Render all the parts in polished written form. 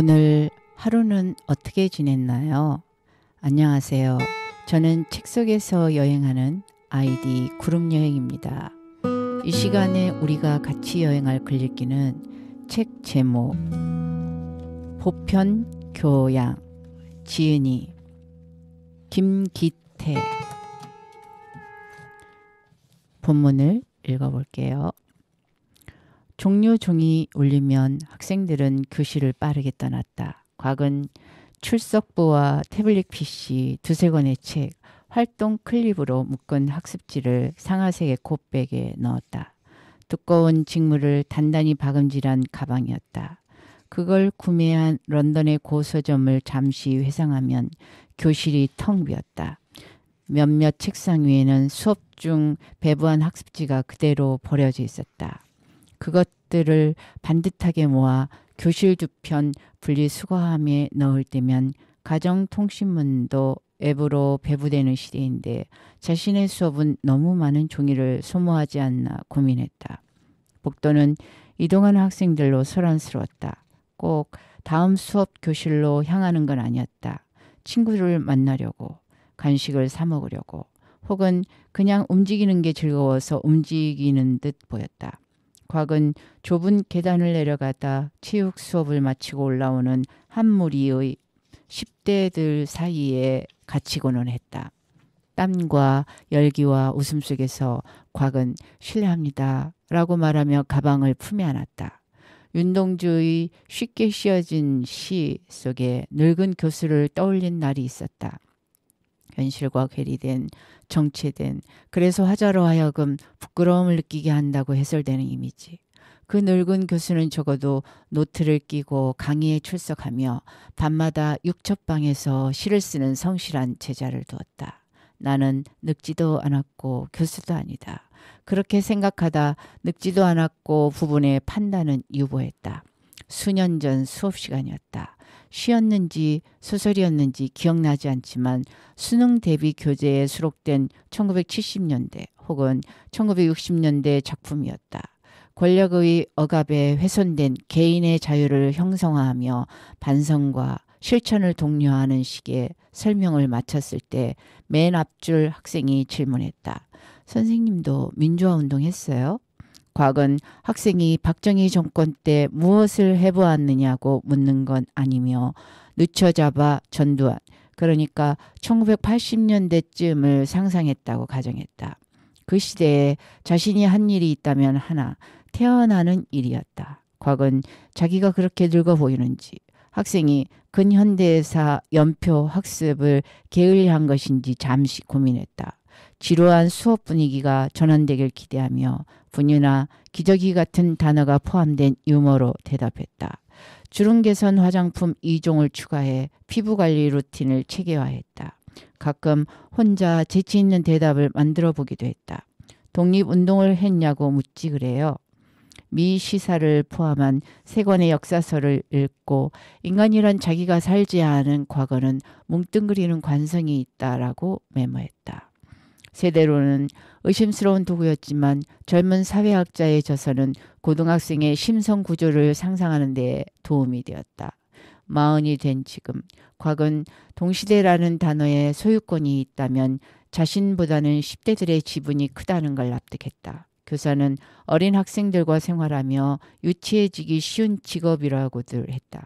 오늘 하루는 어떻게 지냈나요? 안녕하세요. 저는 책 속에서 여행하는 아이디 그룹 여행입니다. 이 시간에 우리가 같이 여행할 글읽기는 책 제목 보편 교양 지은이 김기태. 본문을 읽어볼게요. 종료 종이 울리면 학생들은 교실을 빠르게 떠났다. 곽은 출석부와 태블릿 PC 두세 권의 책, 활동 클립으로 묶은 학습지를 상아색의 콧백에 넣었다. 두꺼운 직물을 단단히 박음질한 가방이었다. 그걸 구매한 런던의 고서점을 잠시 회상하면 교실이 텅 비었다. 몇몇 책상 위에는 수업 중 배부한 학습지가 그대로 버려져 있었다. 그것들을 반듯하게 모아 교실 두 편 분리수거함에 넣을 때면 가정통신문도 앱으로 배부되는 시대인데 자신의 수업은 너무 많은 종이를 소모하지 않나 고민했다. 복도는 이동하는 학생들로 소란스러웠다. 꼭 다음 수업 교실로 향하는 건 아니었다. 친구를 만나려고, 간식을 사 먹으려고, 혹은 그냥 움직이는 게 즐거워서 움직이는 듯 보였다. 곽은 좁은 계단을 내려가다 체육 수업을 마치고 올라오는 한 무리의 10대들 사이에 갇히고는 했다. 땀과 열기와 웃음 속에서 곽은 실례합니다 라고 말하며 가방을 품에 안았다. 윤동주의 쉽게 씌어진 시 속에 늙은 교수를 떠올린 날이 있었다. 현실과 괴리된, 정체된, 그래서 화자로 하여금 부끄러움을 느끼게 한다고 해설되는 이미지. 그 늙은 교수는 적어도 노트를 끼고 강의에 출석하며 밤마다 육첩방에서 시를 쓰는 성실한 제자를 두었다. 나는 늙지도 않았고 교수도 아니다. 그렇게 생각하다 늙지도 않았고 부분의 판단은 유보했다. 수년 전 수업 시간이었다. 시였는지 소설이었는지 기억나지 않지만 수능 대비 교재에 수록된 1970년대 혹은 1960년대 작품이었다. 권력의 억압에 훼손된 개인의 자유를 형성화하며 반성과 실천을 독려하는 식의 설명을 마쳤을 때 맨 앞줄 학생이 질문했다. 선생님도 민주화 운동했어요? 곽은 학생이 박정희 정권 때 무엇을 해보았느냐고 묻는 건 아니며 늦춰잡아 전두환, 그러니까 1980년대쯤을 상상했다고 가정했다. 그 시대에 자신이 한 일이 있다면 하나, 태어나는 일이었다. 곽은 자기가 그렇게 늙어 보이는지, 학생이 근현대사 연표 학습을 게을리한 것인지 잠시 고민했다. 지루한 수업 분위기가 전환되길 기대하며 분유나 기저귀 같은 단어가 포함된 유머로 대답했다. 주름 개선 화장품 2종을 추가해 피부관리 루틴을 체계화했다. 가끔 혼자 재치 있는 대답을 만들어 보기도 했다. 독립운동을 했냐고 묻지 그래요. 미 시사를 포함한 3권의 역사서를 읽고 인간이란 자기가 살지 않은 과거는 뭉뚱그리는 관성이 있다라고 메모했다. 세대로는 의심스러운 도구였지만 젊은 사회학자의 저서는 고등학생의 심성 구조를 상상하는 데 도움이 되었다. 40이 된 지금 곽은 동시대라는 단어에 소유권이 있다면 자신보다는 10대들의 지분이 크다는 걸 납득했다. 교사는 어린 학생들과 생활하며 유치해지기 쉬운 직업이라고들 했다.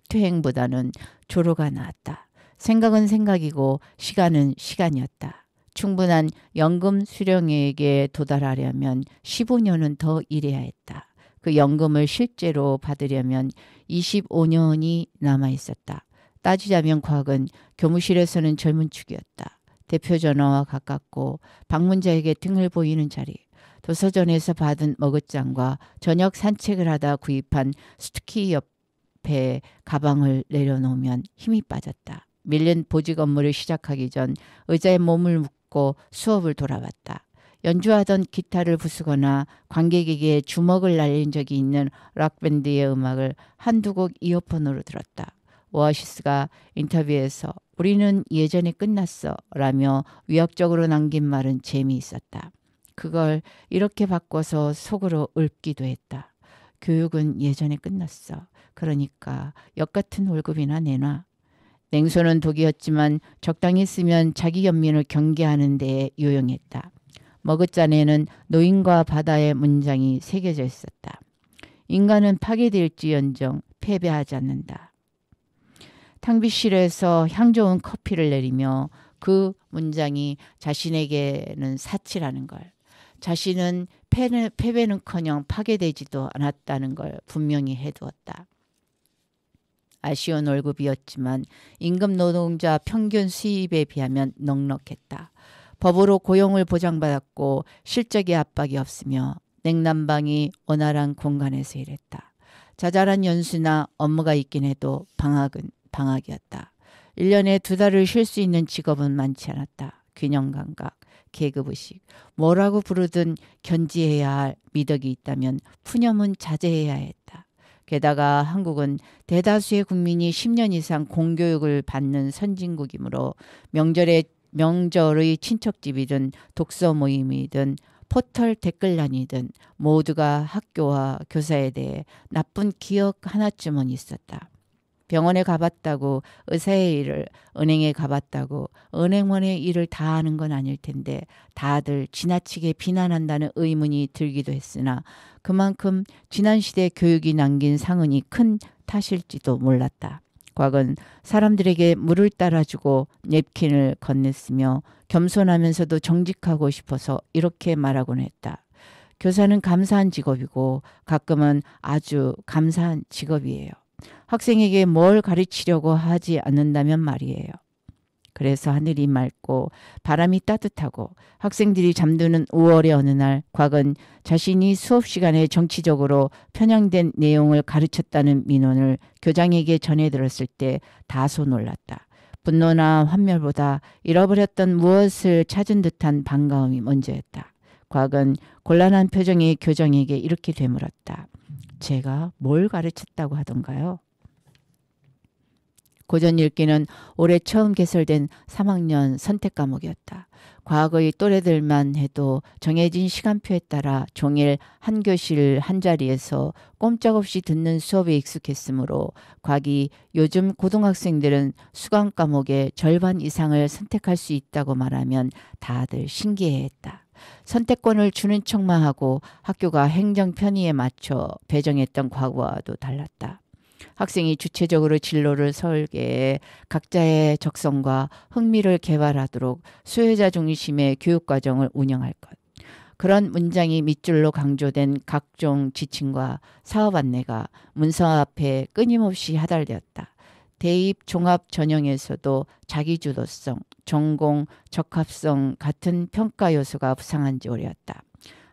퇴행보다는 조로가 나았다. 생각은 생각이고 시간은 시간이었다. 충분한 연금 수령액에 도달하려면 15년은 더 일해야 했다. 그 연금을 실제로 받으려면 25년이 남아 있었다. 따지자면 곽은 교무실에서는 젊은 축이었다. 대표 전화와 가깝고 방문자에게 등을 보이는 자리, 도서전에서 받은 머그잔과 저녁 산책을 하다 구입한 스투키 옆에 가방을 내려놓으면 힘이 빠졌다. 밀린 보직 업무를 시작하기 전 의자에 몸을 묶고 수업을 돌아봤다. 연주하던 기타를 부수거나 관객에게 주먹을 날린 적이 있는 락밴드의 음악을 한두 곡 이어폰으로 들었다. 오아시스가 인터뷰에서 우리는 예전에 끝났어 라며 위협적으로 남긴 말은 재미있었다. 그걸 이렇게 바꿔서 속으로 읊기도 했다. 교육은 예전에 끝났어. 그러니까 역 같은 월급이나 내놔. 냉소는 독이었지만 적당히 쓰면 자기 연민을 경계하는 데에 유용했다. 머그잔에는 노인과 바다의 문장이 새겨져 있었다. 인간은 파괴될지언정 패배하지 않는다. 탕비실에서 향 좋은 커피를 내리며 그 문장이 자신에게는 사치라는 걸, 자신은 패배는커녕 파괴되지도 않았다는 걸 분명히 해두었다. 아쉬운 월급이었지만 임금 노동자 평균 수입에 비하면 넉넉했다. 법으로 고용을 보장받았고 실적의 압박이 없으며 냉난방이 원활한 공간에서 일했다. 자잘한 연수나 업무가 있긴 해도 방학은 방학이었다. 1년에 2달을 쉴 수 있는 직업은 많지 않았다. 균형감각, 계급의식, 뭐라고 부르든 견지해야 할 미덕이 있다면 푸념은 자제해야 했다. 게다가 한국은 대다수의 국민이 10년 이상 공교육을 받는 선진국이므로 명절의 친척집이든 독서 모임이든 포털 댓글란이든 모두가 학교와 교사에 대해 나쁜 기억 하나쯤은 있었다. 병원에 가봤다고 의사의 일을, 은행에 가봤다고 은행원의 일을 다 하는 건 아닐 텐데 다들 지나치게 비난한다는 의문이 들기도 했으나 그만큼 지난 시대 교육이 남긴 상흔이 큰 탓일지도 몰랐다. 곽은 사람들에게 물을 따라주고 냅킨을 건넸으며 겸손하면서도 정직하고 싶어서 이렇게 말하곤 했다. 교사는 감사한 직업이고 가끔은 아주 감사한 직업이에요. 학생에게 뭘 가르치려고 하지 않는다면 말이에요. 그래서 하늘이 맑고 바람이 따뜻하고 학생들이 잠드는 5월의 어느 날 곽은 자신이 수업 시간에 정치적으로 편향된 내용을 가르쳤다는 민원을 교장에게 전해 들었을 때 다소 놀랐다. 분노나 환멸보다 잃어버렸던 무엇을 찾은 듯한 반가움이 먼저였다. 곽은 곤란한 표정의 교장에게 이렇게 되물었다. 제가 뭘 가르쳤다고 하던가요? 고전 읽기는 올해 처음 개설된 3학년 선택 과목이었다. 과거의 또래들만 해도 정해진 시간표에 따라 종일 한 교실 한 자리에서 꼼짝없이 듣는 수업에 익숙했으므로 곽이 요즘 고등학생들은 수강 과목의 절반 이상을 선택할 수 있다고 말하면 다들 신기해했다. 선택권을 주는 척만 하고 학교가 행정 편의에 맞춰 배정했던 과거와도 달랐다. 학생이 주체적으로 진로를 설계해 각자의 적성과 흥미를 개발하도록 수혜자 중심의 교육과정을 운영할 것. 그런 문장이 밑줄로 강조된 각종 지침과 사업 안내가 문서 앞에 끊임없이 하달되었다. 대입 종합 전형에서도 자기주도성, 전공, 적합성 같은 평가 요소가 부상한 지 오래였다.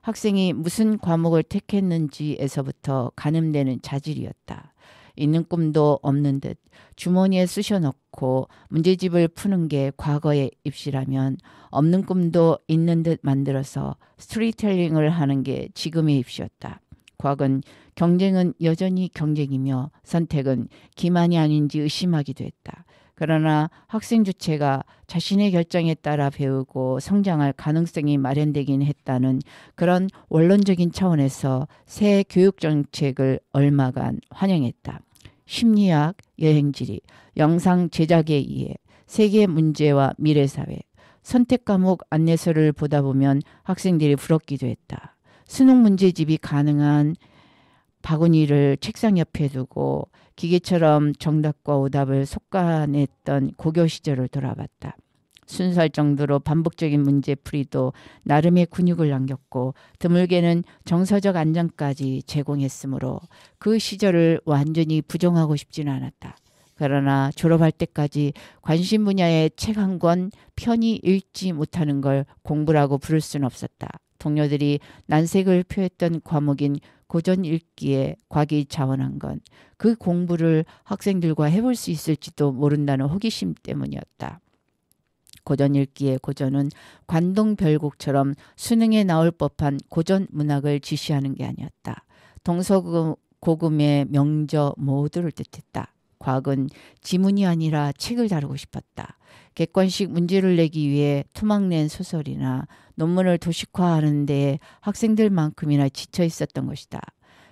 학생이 무슨 과목을 택했는지에서부터 가늠되는 자질이었다. 있는 꿈도 없는 듯 주머니에 쑤셔넣고 문제집을 푸는 게 과거의 입시라면 없는 꿈도 있는 듯 만들어서 스토리텔링을 하는 게 지금의 입시였다. 곽은 경쟁은 여전히 경쟁이며 선택은 기만이 아닌지 의심하기도 했다. 그러나 학생 주체가 자신의 결정에 따라 배우고 성장할 가능성이 마련되긴 했다는 그런 원론적인 차원에서 새 교육정책을 얼마간 환영했다. 심리학, 여행지리, 영상 제작에 의해 세계 문제와 미래사회, 선택 과목 안내서를 보다 보면 학생들이 부럽기도 했다. 수능 문제집이 가능한 바구니를 책상 옆에 두고 기계처럼 정답과 오답을 속아냈던 고교 시절을 돌아봤다. 순수할 정도로 반복적인 문제풀이도 나름의 근육을 남겼고 드물게는 정서적 안정까지 제공했으므로 그 시절을 완전히 부정하고 싶지는 않았다. 그러나 졸업할 때까지 관심 분야의 책 한 권 편히 읽지 못하는 걸 공부라고 부를 수는 없었다. 동료들이 난색을 표했던 과목인 고전 읽기에 곽이 자원한 건 그 공부를 학생들과 해볼 수 있을지도 모른다는 호기심 때문이었다. 고전 읽기의 고전은 관동별곡처럼 수능에 나올 법한 고전 문학을 지시하는 게 아니었다. 동서고금의 명저 모두를 뜻했다. 곽은 지문이 아니라 책을 다루고 싶었다. 객관식 문제를 내기 위해 토막낸 소설이나 논문을 도식화하는 데 학생들만큼이나 지쳐 있었던 것이다.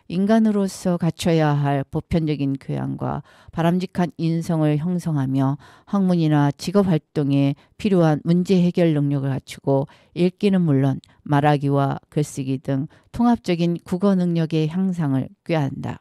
인간으로서 갖춰야 할 보편적인 교양과 바람직한 인성을 형성하며 학문이나 직업활동에 필요한 문제 해결 능력을 갖추고 읽기는 물론 말하기와 글쓰기 등 통합적인 국어 능력의 향상을 꾀한다.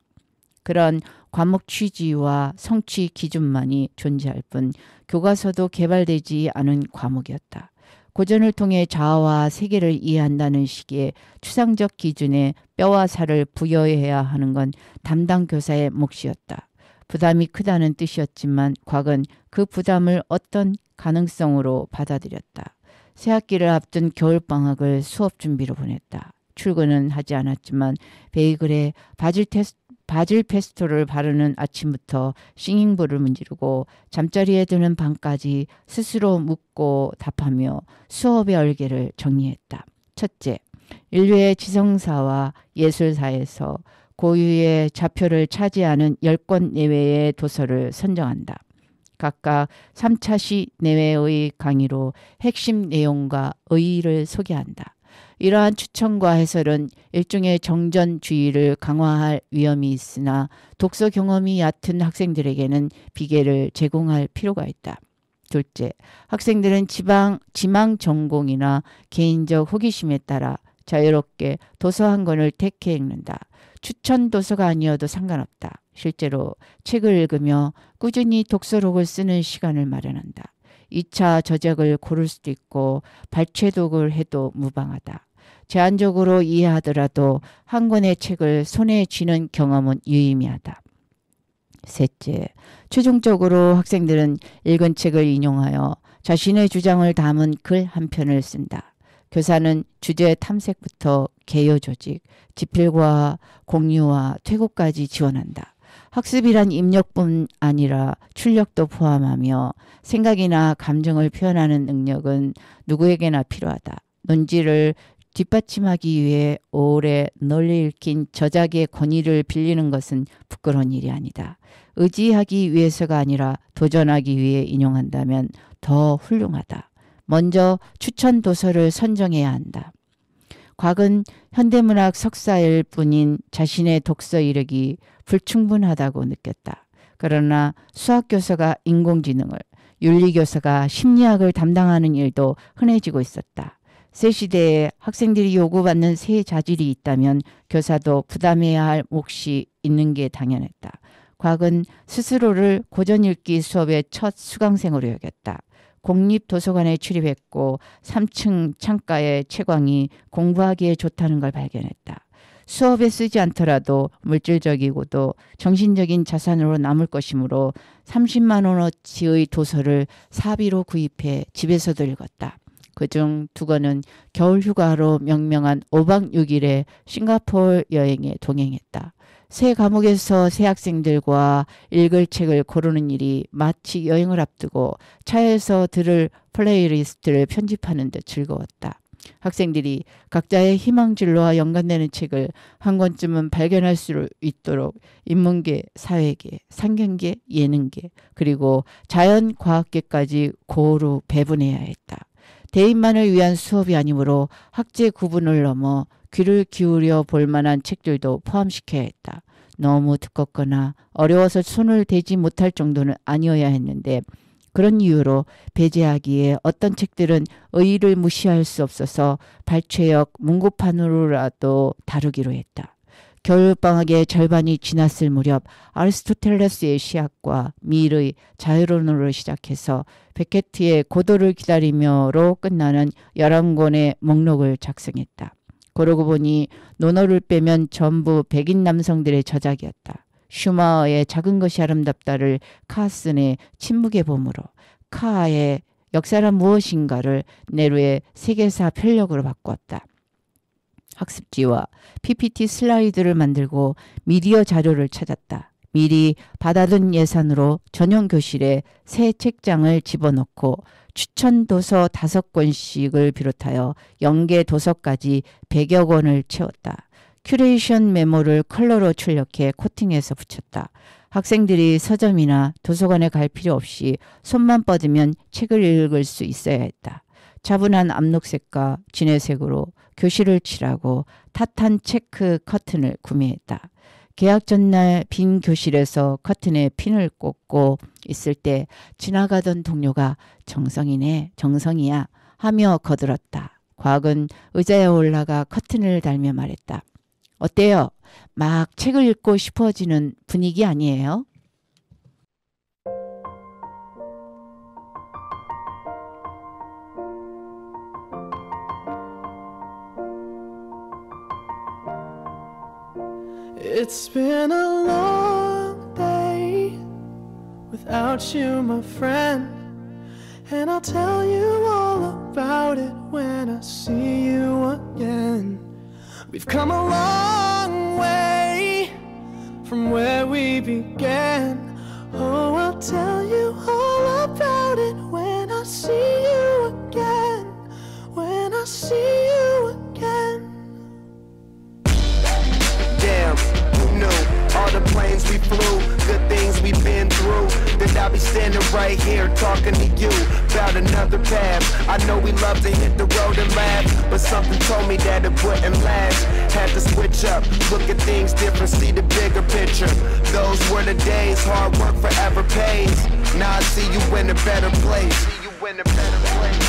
그런 과목 취지와 성취 기준만이 존재할 뿐 교과서도 개발되지 않은 과목이었다. 고전을 통해 자아와 세계를 이해한다는 식의 추상적 기준에 뼈와 살을 부여해야 하는 건 담당 교사의 몫이었다. 부담이 크다는 뜻이었지만 곽은 그 부담을 어떤 가능성으로 받아들였다. 새학기를 앞둔 겨울방학을 수업 준비로 보냈다. 출근은 하지 않았지만 베이글에 바질 페스토를 바르는 아침부터 싱잉볼을 문지르고 잠자리에 드는 밤까지 스스로 묻고 답하며 수업의 얼개를 정리했다. 첫째, 인류의 지성사와 예술사에서 고유의 좌표를 차지하는 10권 내외의 도서를 선정한다. 각각 3차시 내외의 강의로 핵심 내용과 의의를 소개한다. 이러한 추천과 해설은 일종의 정전주의를 강화할 위험이 있으나 독서 경험이 얕은 학생들에게는 비계를 제공할 필요가 있다. 둘째, 학생들은 지망 전공이나 개인적 호기심에 따라 자유롭게 도서 한 권을 택해 읽는다. 추천 도서가 아니어도 상관없다. 실제로 책을 읽으며 꾸준히 독서록을 쓰는 시간을 마련한다. 2차 저작을 고를 수도 있고 발췌독을 해도 무방하다. 제한적으로 이해하더라도 한 권의 책을 손에 쥐는 경험은 유의미하다. 셋째, 최종적으로 학생들은 읽은 책을 인용하여 자신의 주장을 담은 글 한 편을 쓴다. 교사는 주제 탐색부터 개요 조직, 집필과 공유와 퇴고까지 지원한다. 학습이란 입력뿐 아니라 출력도 포함하며 생각이나 감정을 표현하는 능력은 누구에게나 필요하다. 논지를 뒷받침하기 위해 오래 널리 읽힌 저작의 권위를 빌리는 것은 부끄러운 일이 아니다. 의지하기 위해서가 아니라 도전하기 위해 인용한다면 더 훌륭하다. 먼저 추천 도서를 선정해야 한다. 곽은 현대문학 석사일 뿐인 자신의 독서 이력이 불충분하다고 느꼈다. 그러나 수학교사가 인공지능을, 윤리교사가 심리학을 담당하는 일도 흔해지고 있었다. 새 시대에 학생들이 요구받는 새 자질이 있다면 교사도 부담해야 할 몫이 있는 게 당연했다. 곽은 스스로를 고전 읽기 수업의 첫 수강생으로 여겼다. 공립도서관에 출입했고 3층 창가의 채광이 공부하기에 좋다는 걸 발견했다. 수업에 쓰지 않더라도 물질적이고도 정신적인 자산으로 남을 것이므로 30만 원어치의 도서를 사비로 구입해 집에서도 읽었다. 그중 2권은 겨울 휴가로 명명한 5박 6일의 싱가포르 여행에 동행했다. 새 과목에서 새 학생들과 읽을 책을 고르는 일이 마치 여행을 앞두고 차에서 들을 플레이리스트를 편집하는 듯 즐거웠다. 학생들이 각자의 희망진로와 연관되는 책을 한 권쯤은 발견할 수 있도록 인문계, 사회계, 상경계, 예능계, 그리고 자연과학계까지 고루 배분해야 했다. 대인만을 위한 수업이 아니므로 학제 구분을 넘어 귀를 기울여 볼 만한 책들도 포함시켜야 했다. 너무 두껍거나 어려워서 손을 대지 못할 정도는 아니어야 했는데 그런 이유로 배제하기에 어떤 책들은 의의를 무시할 수 없어서 발췌역 문고판으로라도 다루기로 했다. 겨울방학의 절반이 지났을 무렵 아리스토텔레스의 시학과 밀의 자유론으로 시작해서 베케트의 고도를 기다리며로 끝나는 11권의 목록을 작성했다. 그러고 보니 논어를 빼면 전부 백인 남성들의 저작이었다. 슈마어의 작은 것이 아름답다를 카슨의 침묵의 봄으로, 카의 역사란 무엇인가를 네루의 세계사 편력으로 바꾸었다. 학습지와 PPT 슬라이드를 만들고 미디어 자료를 찾았다. 미리 받아둔 예산으로 전용 교실에 새 책장을 집어넣고 추천 도서 5권씩을 비롯하여 연계 도서까지 100여 권을 채웠다. 큐레이션 메모를 컬러로 출력해 코팅해서 붙였다. 학생들이 서점이나 도서관에 갈 필요 없이 손만 뻗으면 책을 읽을 수 있어야 했다. 차분한 암록색과 진회색으로 교실을 칠하고 타탄 체크 커튼을 구매했다. 개학 전날 빈 교실에서 커튼에 핀을 꽂고 있을 때 지나가던 동료가 정성이네, 정성이야 하며 거들었다. 곽은 의자에 올라가 커튼을 달며 말했다. 어때요? 막 책을 읽고 싶어지는 분위기 아니에요? It's been a long day without you, my friend, and I'll tell you all about it when I see you again. We've come a long way from where we began. Oh, I'll tell you all about it when I see you again. When I see you again. Damn, who knew? All the planes we flew, good things we've been through. That I'll be standing right here talking to you about another path. I know we love to hit the road and laugh, but something told me that it wouldn't last. Had to switch up, look at things different, see the bigger picture. Those were the days, hard work forever pays. Now I see you in a better place. See you in a better place.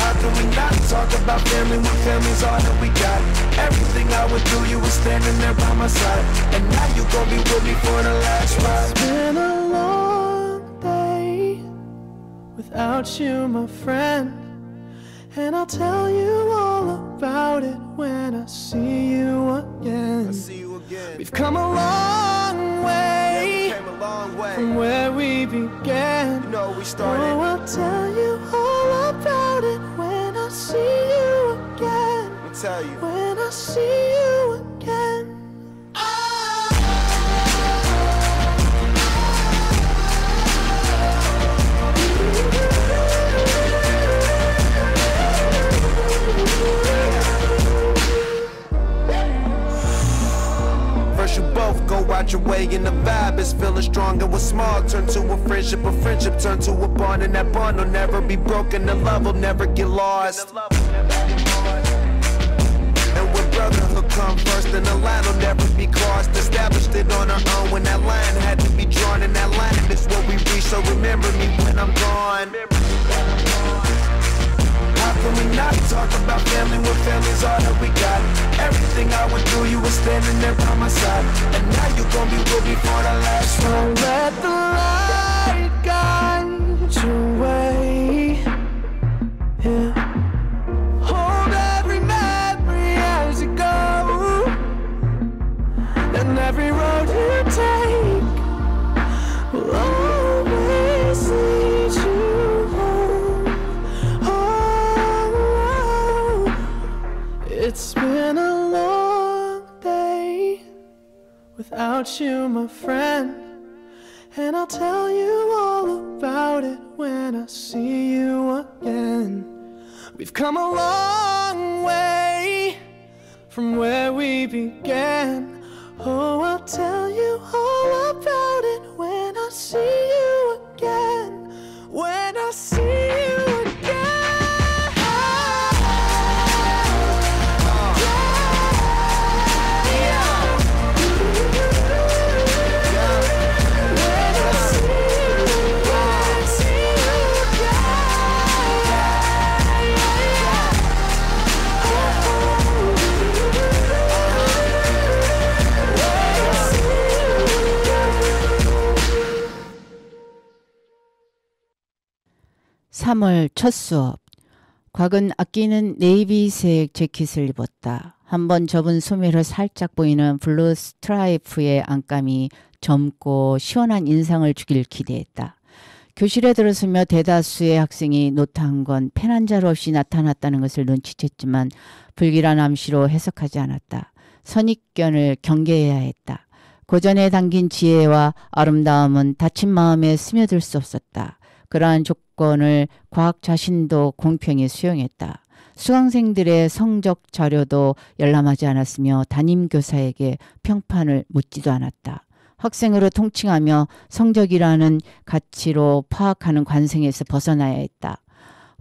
How can we not talk about family when family's all that we got? Everything I went through, you were standing there by my side, and now you gon' be with me for the last ride. It's been a long day without you, my friend, and I'll tell you all about it when I see you again. I'll see you again. We've come a long way, Yeah, we came a long way from where we began. You know we started. Oh, I'll tell you all about it when I see you again. Let me tell you. When I see you again. First you both go out your way and the vibe is feeling strong. And what's small turn to a friendship turn to a bond, and that bond will never be broken. The love will never get lost. And when brotherhood come first, then the line will never be crossed. Established it on our own when that line had to be drawn, and that line is what we reach. So remember me when I'm gone. How can we not talk about family when family's all that we got? Everything I went through, you were standing there by my side, and now you gon' be with me for the last So ride. let the light guide your way. Yeah. Hold every memory as you go, and every road you take will always lead you home. Oh, it's been a long day without you, my friend, and I'll tell you all about it when I see you again. We've come a long way from where we began. Oh, I'll tell you all about it when I see you again. When I see you again. 삼월 첫 수업. 곽은 아끼는 네이비색 재킷을 입었다. 한번 접은 소매로 살짝 보이는 블루 스트라이프의 안감이 젊고 시원한 인상을 주길 기대했다. 교실에 들어서며 대다수의 학생이 노트 한 권, 펜 한 자루 없이 나타났다는 것을 눈치챘지만 불길한 암시로 해석하지 않았다. 선입견을 경계해야 했다. 고전에 담긴 지혜와 아름다움은 다친 마음에 스며들 수 없었다. 그러한 조건을 과학 자신도 공평히 수용했다. 수강생들의 성적 자료도 열람하지 않았으며 담임교사에게 평판을 묻지도 않았다. 학생으로 통칭하며 성적이라는 가치로 파악하는 관성에서 벗어나야 했다.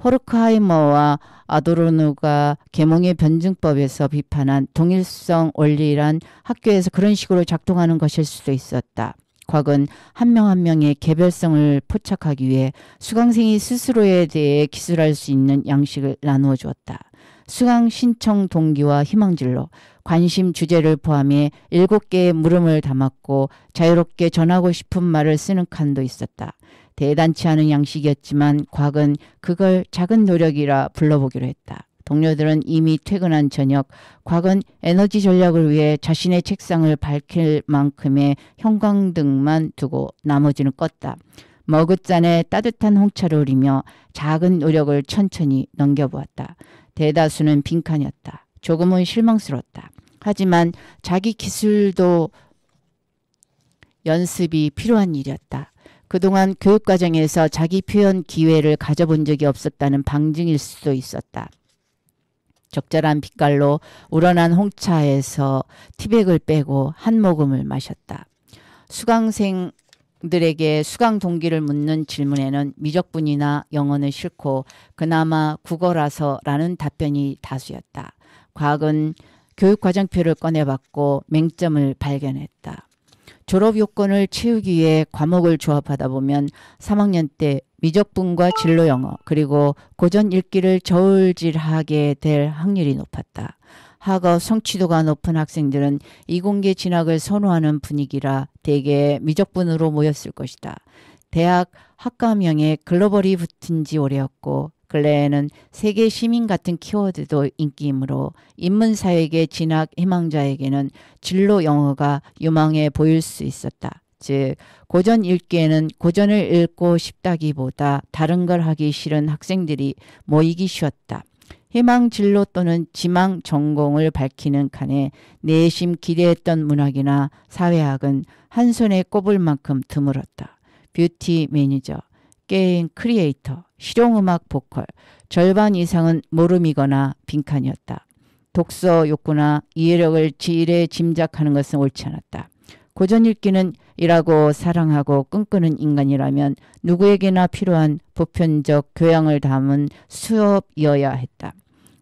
호르크하이머와 아도르노가 계몽의 변증법에서 비판한 동일성 원리란 학교에서 그런 식으로 작동하는 것일 수도 있었다. 곽은 한 명 한 명의 개별성을 포착하기 위해 수강생이 스스로에 대해 기술할 수 있는 양식을 나누어 주었다. 수강 신청 동기와 희망진로, 관심 주제를 포함해 7개의 물음을 담았고 자유롭게 전하고 싶은 말을 쓰는 칸도 있었다. 대단치 않은 양식이었지만 곽은 그걸 작은 노력이라 불러보기로 했다. 동료들은 이미 퇴근한 저녁, 곽은 에너지 전략을 위해 자신의 책상을 밝힐 만큼의 형광등만 두고 나머지는 껐다. 머그잔에 따뜻한 홍차를 우리며 작은 노력을 천천히 넘겨보았다. 대다수는 빈칸이었다. 조금은 실망스러웠다. 하지만 자기 기술도 연습이 필요한 일이었다. 그동안 교육과정에서 자기 표현 기회를 가져본 적이 없었다는 방증일 수도 있었다. 적절한 빛깔로 우러난 홍차에서 티백을 빼고 한 모금을 마셨다. 수강생들에게 수강 동기를 묻는 질문에는 미적분이나 영어는 싫고 그나마 국어라서 라는 답변이 다수였다. 곽은 교육과정표를 꺼내봤고 맹점을 발견했다. 졸업 요건을 채우기 위해 과목을 조합하다 보면 3학년 때 미적분과 진로 영어 그리고 고전 읽기를 저울질하게 될 확률이 높았다. 학업 성취도가 높은 학생들은 이공계 진학을 선호하는 분위기라 대개 미적분으로 모였을 것이다. 대학 학과명에 글로벌이 붙은 지 오래였고 근래에는 세계 시민 같은 키워드도 인기이므로 인문사회계 진학 희망자에게는 진로 영어가 유망해 보일 수 있었다. 즉 고전 읽기에는 고전을 읽고 싶다기보다 다른 걸 하기 싫은 학생들이 모이기 쉬웠다. 희망 진로 또는 지망 전공을 밝히는 칸에 내심 기대했던 문학이나 사회학은 한 손에 꼽을 만큼 드물었다. 뷰티 매니저, 게임 크리에이터, 실용음악 보컬, 절반 이상은 모름이거나 빈칸이었다. 독서 욕구나 이해력을 지레 짐작하는 것은 옳지 않았다. 고전 읽기는 일하고 사랑하고 꿈꾸는 인간이라면 누구에게나 필요한 보편적 교양을 담은 수업이어야 했다.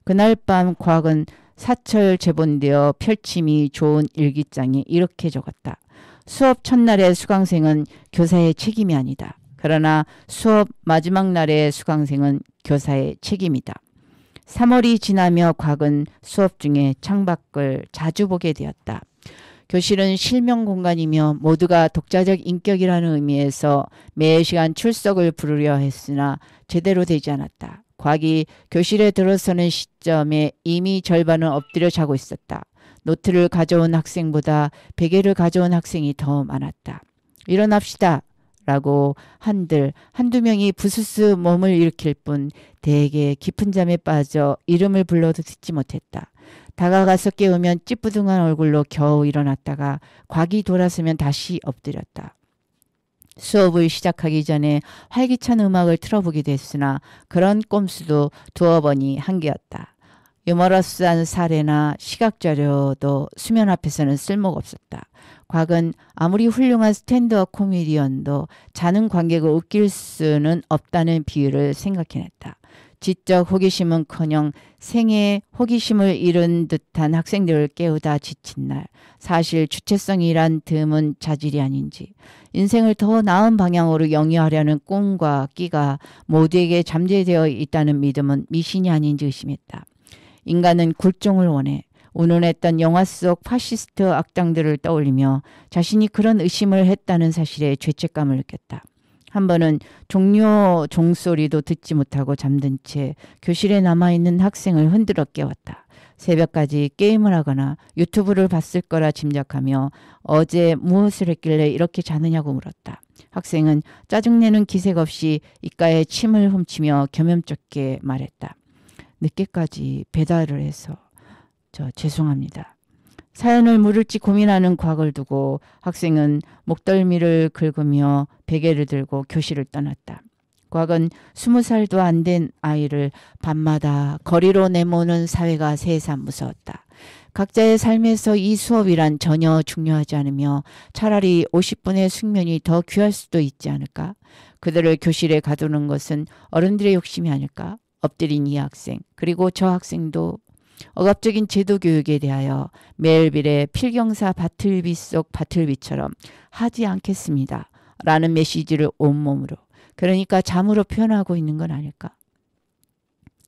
그날 밤 곽은 사철 제본되어 펼침이 좋은 일기장에 이렇게 적었다. 수업 첫날의 수강생은 교사의 책임이 아니다. 그러나 수업 마지막 날의 수강생은 교사의 책임이다. 3월이 지나며 곽은 수업 중에 창밖을 자주 보게 되었다. 교실은 실명 공간이며 모두가 독자적 인격이라는 의미에서 매 시간 출석을 부르려 했으나 제대로 되지 않았다. 곽이 교실에 들어서는 시점에 이미 절반은 엎드려 자고 있었다. 노트를 가져온 학생보다 베개를 가져온 학생이 더 많았다. 일어납시다 라고 한두 명이 부스스 몸을 일으킬 뿐 대개 깊은 잠에 빠져 이름을 불러도 듣지 못했다. 다가가서 깨우면 찌뿌둥한 얼굴로 겨우 일어났다가 곽이 돌아서면 다시 엎드렸다. 수업을 시작하기 전에 활기찬 음악을 틀어보기도 했으나 그런 꼼수도 두어 번이 한계였다. 유머러스한 사례나 시각자료도 수면 앞에서는 쓸모가 없었다. 곽은 아무리 훌륭한 스탠드업 코미디언도 자는 관객을 웃길 수는 없다는 비유를 생각해냈다. 지적 호기심은커녕 생애 호기심을 잃은 듯한 학생들을 깨우다 지친 날, 사실 주체성이란 드문 자질이 아닌지, 인생을 더 나은 방향으로 영위하려는 꿈과 끼가 모두에게 잠재되어 있다는 믿음은 미신이 아닌지 의심했다. 인간은 굴종을 원해. 운운했던 영화 속 파시스트 악당들을 떠올리며 자신이 그런 의심을 했다는 사실에 죄책감을 느꼈다. 한 번은 종료 종소리도 듣지 못하고 잠든 채 교실에 남아있는 학생을 흔들어 깨웠다. 새벽까지 게임을 하거나 유튜브를 봤을 거라 짐작하며 어제 무엇을 했길래 이렇게 자느냐고 물었다. 학생은 짜증내는 기색 없이 입가에 침을 훔치며 겸연쩍게 말했다. 늦게까지 배달을 해서 죄송합니다. 사연을 물을지 고민하는 곽을 두고 학생은 목덜미를 긁으며 베개를 들고 교실을 떠났다. 곽은 20살도 안 된 아이를 밤마다 거리로 내모는 사회가 새삼 무서웠다. 각자의 삶에서 이 수업이란 전혀 중요하지 않으며 차라리 50분의 숙면이 더 귀할 수도 있지 않을까? 그들을 교실에 가두는 것은 어른들의 욕심이 아닐까? 엎드린 이 학생 그리고 저 학생도 억압적인 제도 교육에 대하여 멜빌의 필경사 바틀비 속 바틀비처럼 하지 않겠습니다. 라는 메시지를 온몸으로 그러니까 잠으로 표현하고 있는 건 아닐까.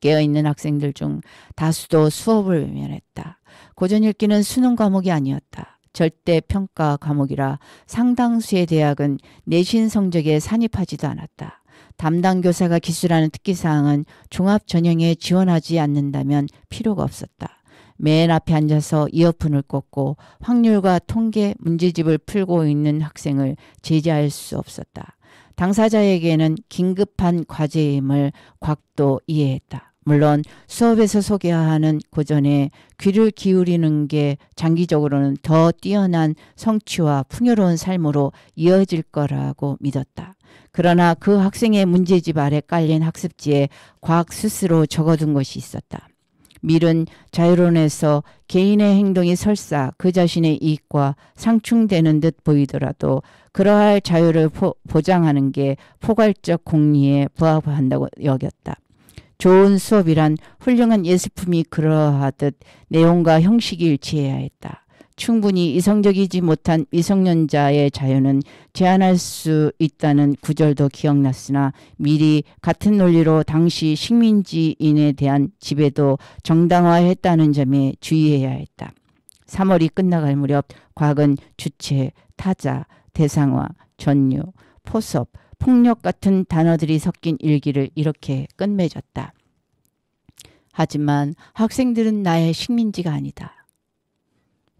깨어있는 학생들 중 다수도 수업을 외면했다. 고전 읽기는 수능 과목이 아니었다. 절대 평가 과목이라 상당수의 대학은 내신 성적에 산입하지도 않았다. 담당 교사가 기술하는 특기사항은 종합 전형에 지원하지 않는다면 필요가 없었다. 맨 앞에 앉아서 이어폰을 꽂고 확률과 통계 문제집을 풀고 있는 학생을 제지할 수 없었다. 당사자에게는 긴급한 과제임을 곽도 이해했다. 물론 수업에서 소개하는 고전에 귀를 기울이는 게 장기적으로는 더 뛰어난 성취와 풍요로운 삶으로 이어질 거라고 믿었다. 그러나 그 학생의 문제집 아래 깔린 학습지에 곽 스스로 적어둔 것이 있었다. 밀은 자유론에서 개인의 행동이 설사 그 자신의 이익과 상충되는 듯 보이더라도 그러할 자유를 보장하는 게 포괄적 공리에 부합한다고 여겼다. 좋은 수업이란 훌륭한 예술품이 그러하듯 내용과 형식이 일치해야 했다. 충분히 이성적이지 못한 미성년자의 자유는 제한할 수 있다는 구절도 기억났으나 미리 같은 논리로 당시 식민지인에 대한 지배도 정당화했다는 점에 주의해야 했다. 3월이 끝나갈 무렵 곽은 주체, 타자, 대상화, 전유, 포섭, 폭력 같은 단어들이 섞인 일기를 이렇게 끝맺었다. 하지만 학생들은 나의 식민지가 아니다.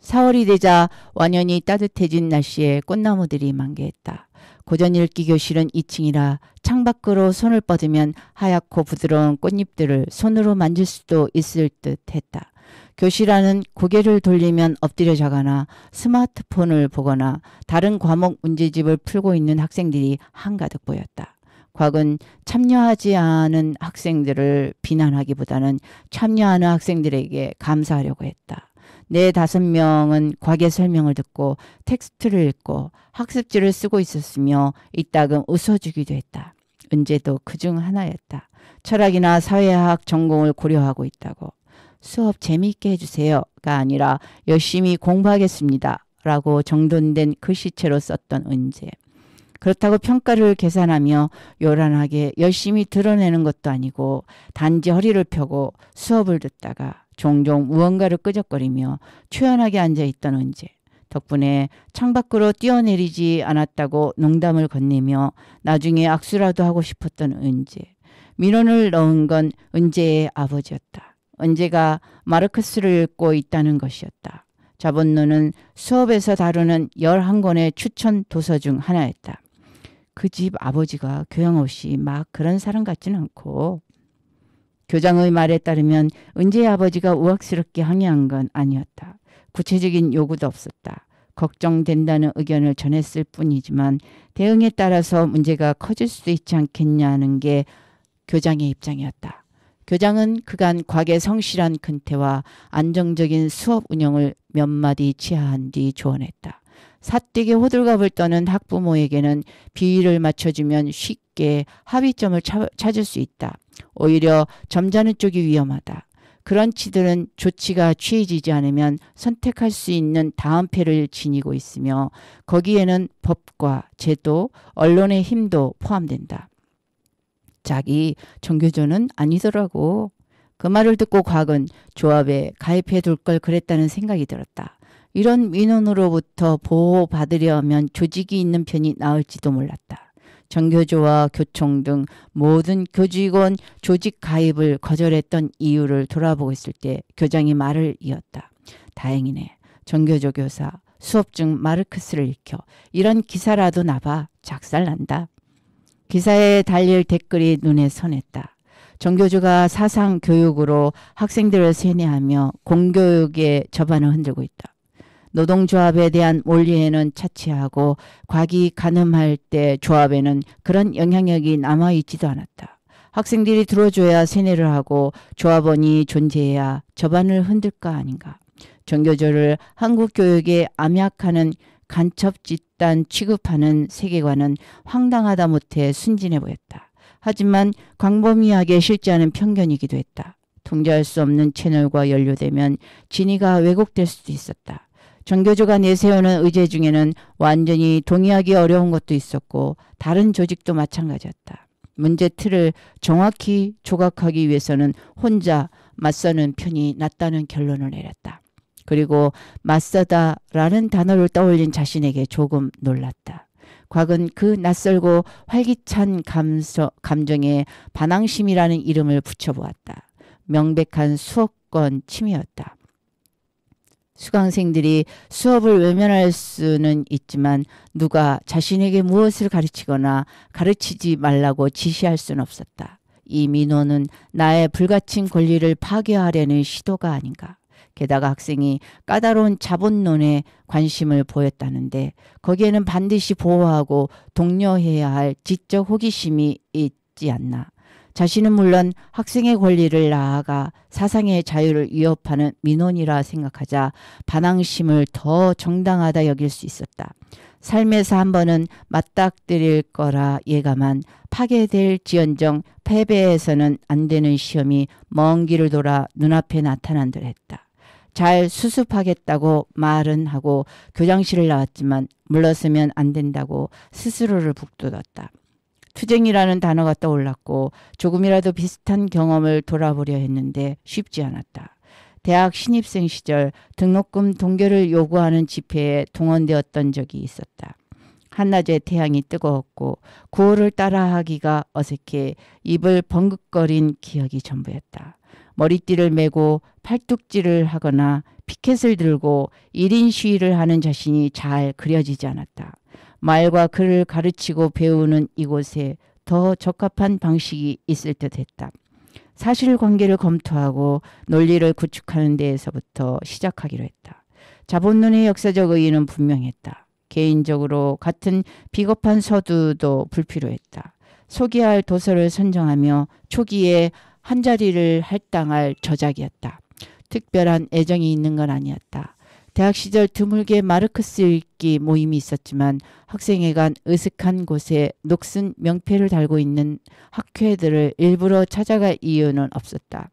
4월이 되자 완연히 따뜻해진 날씨에 꽃나무들이 만개했다. 고전 읽기 교실은 2층이라 창밖으로 손을 뻗으면 하얗고 부드러운 꽃잎들을 손으로 만질 수도 있을 듯 했다. 교실 안은 고개를 돌리면 엎드려 자거나 스마트폰을 보거나 다른 과목 문제집을 풀고 있는 학생들이 한가득 보였다. 곽은 참여하지 않은 학생들을 비난하기보다는 참여하는 학생들에게 감사하려고 했다. 4-5명은 곽의 설명을 듣고 텍스트를 읽고 학습지를 쓰고 있었으며 이따금 웃어주기도 했다. 은재도 그중 하나였다. 철학이나 사회학 전공을 고려하고 있다고. 수업 재미있게 해주세요가 아니라 열심히 공부하겠습니다 라고 정돈된 글씨체로 썼던 은재. 그렇다고 평가를 계산하며 요란하게 열심히 드러내는 것도 아니고 단지 허리를 펴고 수업을 듣다가 종종 무언가를 끄적거리며 초연하게 앉아있던 은재. 덕분에 창밖으로 뛰어내리지 않았다고 농담을 건네며 나중에 악수라도 하고 싶었던 은재. 민원을 넣은 건 은재의 아버지였다. 은재가 마르크스를 읽고 있다는 것이었다. 자본론은 수업에서 다루는 11권의 추천 도서 중 하나였다. 그 집 아버지가 교양 없이 막 그런 사람 같지는 않고. 교장의 말에 따르면 은재의 아버지가 우악스럽게 항의한 건 아니었다. 구체적인 요구도 없었다. 걱정된다는 의견을 전했을 뿐이지만 대응에 따라서 문제가 커질 수도 있지 않겠냐는 게 교장의 입장이었다. 교장은 그간 곽의 성실한 근태와 안정적인 수업 운영을 몇 마디 치하한 뒤 조언했다. 사띠게 호들갑을 떠는 학부모에게는 비위를 맞춰주면 쉽게 합의점을 찾을 수 있다. 오히려 점잖은 쪽이 위험하다. 그런 치들은 조치가 취해지지 않으면 선택할 수 있는 다음 패를 지니고 있으며 거기에는 법과 제도, 언론의 힘도 포함된다. 자기 정교조는 아니더라고. 그 말을 듣고 곽은 조합에 가입해 둘 걸 그랬다는 생각이 들었다. 이런 민원으로부터 보호받으려면 조직이 있는 편이 나을지도 몰랐다. 정교조와 교총 등 모든 교직원 조직 가입을 거절했던 이유를 돌아보고 있을 때 교장이 말을 이었다. 다행이네. 정교조 교사 수업 중 마르크스를 읽혀. 이런 기사라도 나봐. 작살난다. 기사에 달릴 댓글이 눈에 선했다. 정교조가 사상 교육으로 학생들을 세뇌하며 공교육의 저반을 흔들고 있다. 노동조합에 대한 원리에는 차치하고 곽이 가늠할 때 조합에는 그런 영향력이 남아있지도 않았다. 학생들이 들어줘야 세뇌를 하고 조합원이 존재해야 저반을 흔들까 아닌가. 정교조를 한국 교육에 암약하는 간첩 집단 취급하는 세계관은 황당하다 못해 순진해 보였다. 하지만 광범위하게 실제하는 편견이기도 했다. 통제할 수 없는 채널과 연루되면 진위가 왜곡될 수도 있었다. 전교조가 내세우는 의제 중에는 완전히 동의하기 어려운 것도 있었고 다른 조직도 마찬가지였다. 문제 틀을 정확히 조각하기 위해서는 혼자 맞서는 편이 낫다는 결론을 내렸다. 그리고 맞서다라는 단어를 떠올린 자신에게 조금 놀랐다. 곽은 그 낯설고 활기찬 감정에 반항심이라는 이름을 붙여보았다. 명백한 수업권 침해였다. 수강생들이 수업을 외면할 수는 있지만 누가 자신에게 무엇을 가르치거나 가르치지 말라고 지시할 수는 없었다. 이 민호는 나의 불가침 권리를 파괴하려는 시도가 아닌가. 게다가 학생이 까다로운 자본론에 관심을 보였다는데 거기에는 반드시 보호하고 독려해야 할 지적 호기심이 있지 않나. 자신은 물론 학생의 권리를 나아가 사상의 자유를 위협하는 민원이라 생각하자 반항심을 더 정당하다 여길 수 있었다. 삶에서 한 번은 맞닥뜨릴 거라 예감한 파괴될 지연정 패배해서는 안 되는 시험이 먼 길을 돌아 눈앞에 나타난 듯 했다. 잘 수습하겠다고 말은 하고 교장실을 나왔지만 물러서면 안 된다고 스스로를 북돋았다. 투쟁이라는 단어가 떠올랐고 조금이라도 비슷한 경험을 돌아보려 했는데 쉽지 않았다. 대학 신입생 시절 등록금 동결을 요구하는 집회에 동원되었던 적이 있었다. 한낮에 태양이 뜨거웠고 구호를 따라하기가 어색해 입을 벙긋거린 기억이 전부였다. 머리띠를 메고 팔뚝질을 하거나 피켓을 들고 1인 시위를 하는 자신이 잘 그려지지 않았다. 말과 글을 가르치고 배우는 이곳에 더 적합한 방식이 있을 듯했다. 사실관계를 검토하고 논리를 구축하는 데에서부터 시작하기로 했다. 자본론의 역사적 의의는 분명했다. 개인적으로 같은 비겁한 서두도 불필요했다. 소개할 도서를 선정하며 초기에 한자리를 할당할 저작이었다. 특별한 애정이 있는 건 아니었다. 대학 시절 드물게 마르크스 읽기 모임이 있었지만 학생회관 으슥한 곳에 녹슨 명패를 달고 있는 학회들을 일부러 찾아갈 이유는 없었다.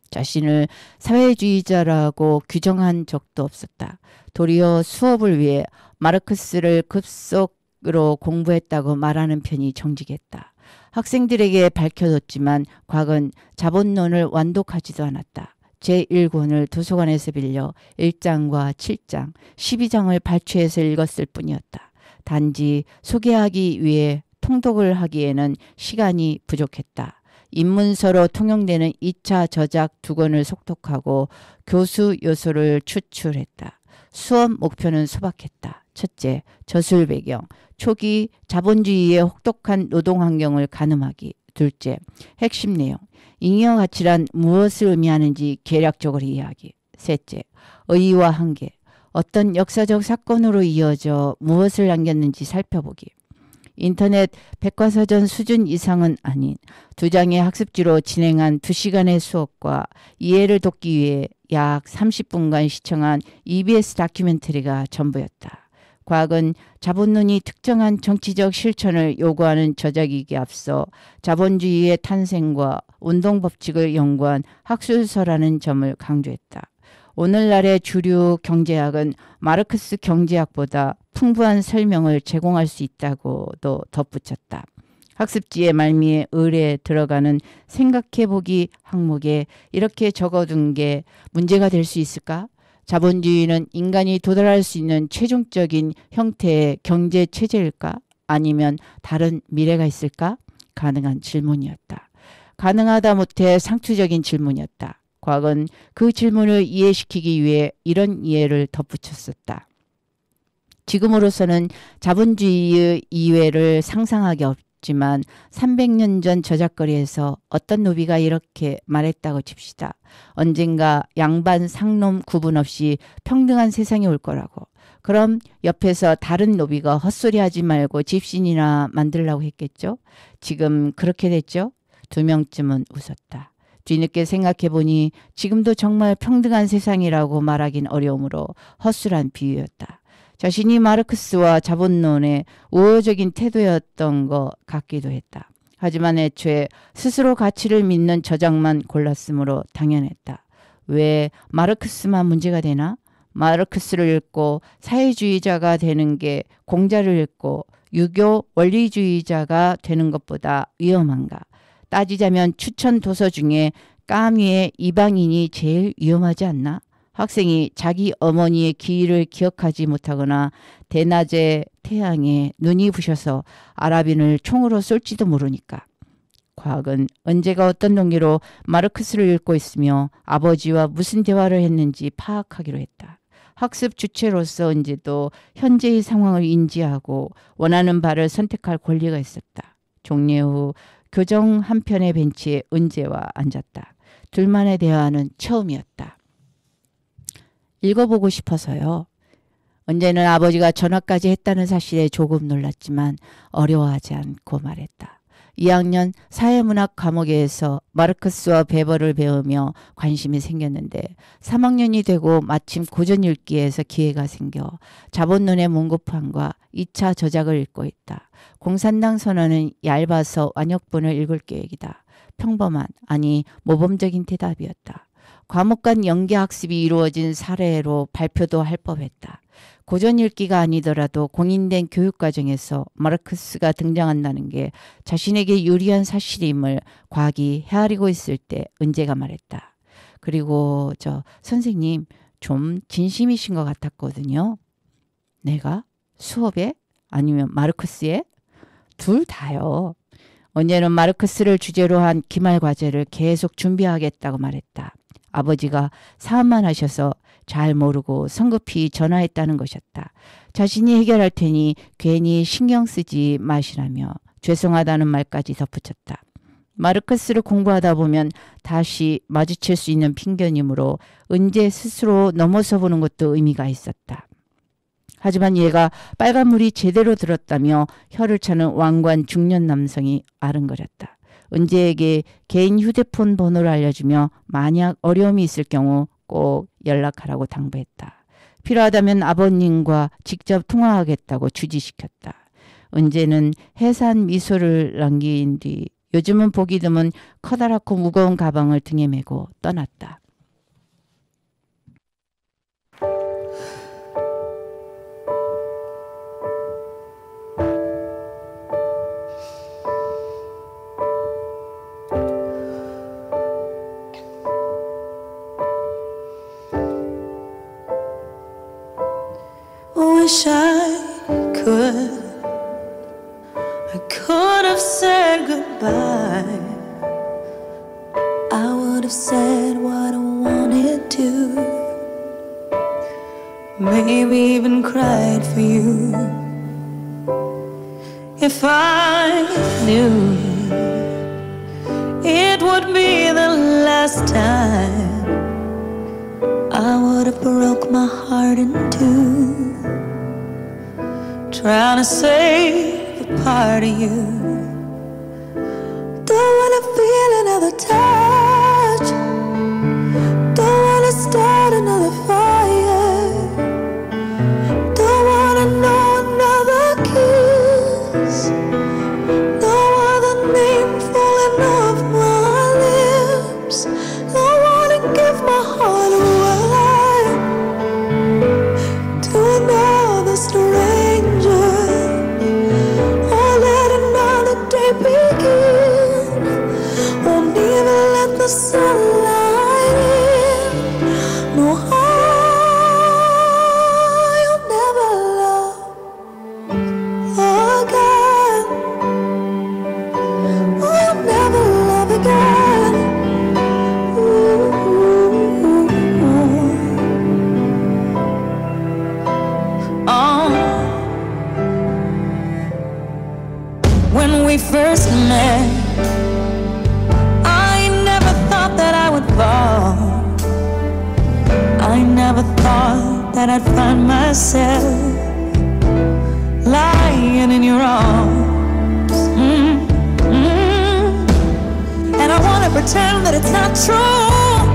자신을 사회주의자라고 규정한 적도 없었다. 도리어 수업을 위해 마르크스를 급속으로 공부했다고 말하는 편이 정직했다. 학생들에게 밝혀뒀지만 곽은 자본론을 완독하지도 않았다. 제1권을 도서관에서 빌려 1장과 7장, 12장을 발췌해서 읽었을 뿐이었다. 단지 소개하기 위해 통독을 하기에는 시간이 부족했다. 입문서로 통용되는 2차 저작 2권을 속독하고 교수 요소를 추출했다. 수업 목표는 소박했다. 첫째, 저술 배경, 초기 자본주의의 혹독한 노동 환경을 가늠하기. 둘째, 핵심 내용, 잉여 가치란 무엇을 의미하는지 계략적으로 이해하기. 셋째, 의의와 한계, 어떤 역사적 사건으로 이어져 무엇을 남겼는지 살펴보기. 인터넷 백과사전 수준 이상은 아닌 2장의 학습지로 진행한 2시간의 수업과 이해를 돕기 위해 약 30분간 시청한 EBS 다큐멘터리가 전부였다. 과학은 자본론이 특정한 정치적 실천을 요구하는 저작이기에 앞서 자본주의의 탄생과 운동법칙을 연구한 학술서라는 점을 강조했다. 오늘날의 주류 경제학은 마르크스 경제학보다 풍부한 설명을 제공할 수 있다고도 덧붙였다. 학습지의 말미에 을에 들어가는 생각해보기 항목에 이렇게 적어둔 게 문제가 될 수 있을까? 자본주의는 인간이 도달할 수 있는 최종적인 형태의 경제 체제일까? 아니면 다른 미래가 있을까? 가능한 질문이었다. 가능하다 못해 상투적인 질문이었다. 곽은 그 질문을 이해시키기 위해 이런 이해를 덧붙였었다. 지금으로서는 자본주의의 이외를 상상하기 없지만 300년 전 저작거리에서 어떤 노비가 이렇게 말했다고 칩시다. 언젠가 양반 상놈 구분 없이 평등한 세상이 올 거라고. 그럼 옆에서 다른 노비가 헛소리하지 말고 집신이나 만들라고 했겠죠? 지금 그렇게 됐죠? 2명쯤은 웃었다. 뒤늦게 생각해보니 지금도 정말 평등한 세상이라고 말하긴 어려우므로 허술한 비유였다. 자신이 마르크스와 자본론의 우호적인 태도였던 것 같기도 했다. 하지만 애초에 스스로 가치를 믿는 저작만 골랐으므로 당연했다. 왜 마르크스만 문제가 되나? 마르크스를 읽고 사회주의자가 되는 게 공자를 읽고 유교 원리주의자가 되는 것보다 위험한가? 따지자면 추천 도서 중에 까미의 이방인이 제일 위험하지 않나? 학생이 자기 어머니의 기일을 기억하지 못하거나 대낮에 태양에 눈이 부셔서 아랍인을 총으로 쏠지도 모르니까. 과학은 언제가 어떤 동기로 마르크스를 읽고 있으며 아버지와 무슨 대화를 했는지 파악하기로 했다. 학습 주체로서 언제도 현재의 상황을 인지하고 원하는 바를 선택할 권리가 있었다. 종례 후 교정 한편의 벤치에 은재와 앉았다. 둘만의 대화는 처음이었다. 읽어보고 싶어서요. 은재는 아버지가 전화까지 했다는 사실에 조금 놀랐지만 어려워하지 않고 말했다. 2학년 사회문학 과목에서 마르크스와 베버를 배우며 관심이 생겼는데 3학년이 되고 마침 고전 읽기에서 기회가 생겨 자본론의 문고판과 2차 저작을 읽고 있다. 공산당 선언은 얇아서 완역본을 읽을 계획이다. 평범한, 아니 모범적인 대답이었다. 과목 간 연계학습이 이루어진 사례로 발표도 할 법했다. 고전 읽기가 아니더라도 공인된 교육과정에서 마르크스가 등장한다는 게 자신에게 유리한 사실임을 과학이 헤아리고 있을 때 은재가 말했다. 그리고 선생님 좀 진심이신 것 같았거든요. 내가? 수업에? 아니면 마르크스에? 둘 다요. 은재는 마르크스를 주제로 한 기말 과제를 계속 준비하겠다고 말했다. 아버지가 사업만 하셔서 잘 모르고 성급히 전화했다는 것이었다. 자신이 해결할 테니 괜히 신경 쓰지 마시라며 죄송하다는 말까지 덧붙였다. 마르크스를 공부하다 보면 다시 마주칠 수 있는 핑계이므로 은재 스스로 넘어서 보는 것도 의미가 있었다. 하지만 얘가 빨간물이 제대로 들었다며 혀를 차는 왕관 중년 남성이 아른거렸다. 은재에게 개인 휴대폰 번호를 알려주며 만약 어려움이 있을 경우 꼭 연락하라고 당부했다. 필요하다면 아버님과 직접 통화하겠다고 주지시켰다. 은재는 해산 미소를 남긴 뒤 요즘은 보기 드문 커다랗고 무거운 가방을 등에 메고 떠났다. Wish I could have said goodbye. I would have said what I wanted to. Maybe even cried for you. If I knew it would be the last time, I would have broke my heart in two, trying to save a part of you. Don't wanna feel another touch, don't wanna start another fire, don't wanna know another kiss, no other name falling off my lips. Don't wanna give my heart away to another stranger, or let another day begin. Won't even let the sunlight in. No, I'll never love again. I'll never love again. When we first met, I never thought that I would fall. I never thought that I'd find myself lying in your arms. And I wanna pretend that it's not true.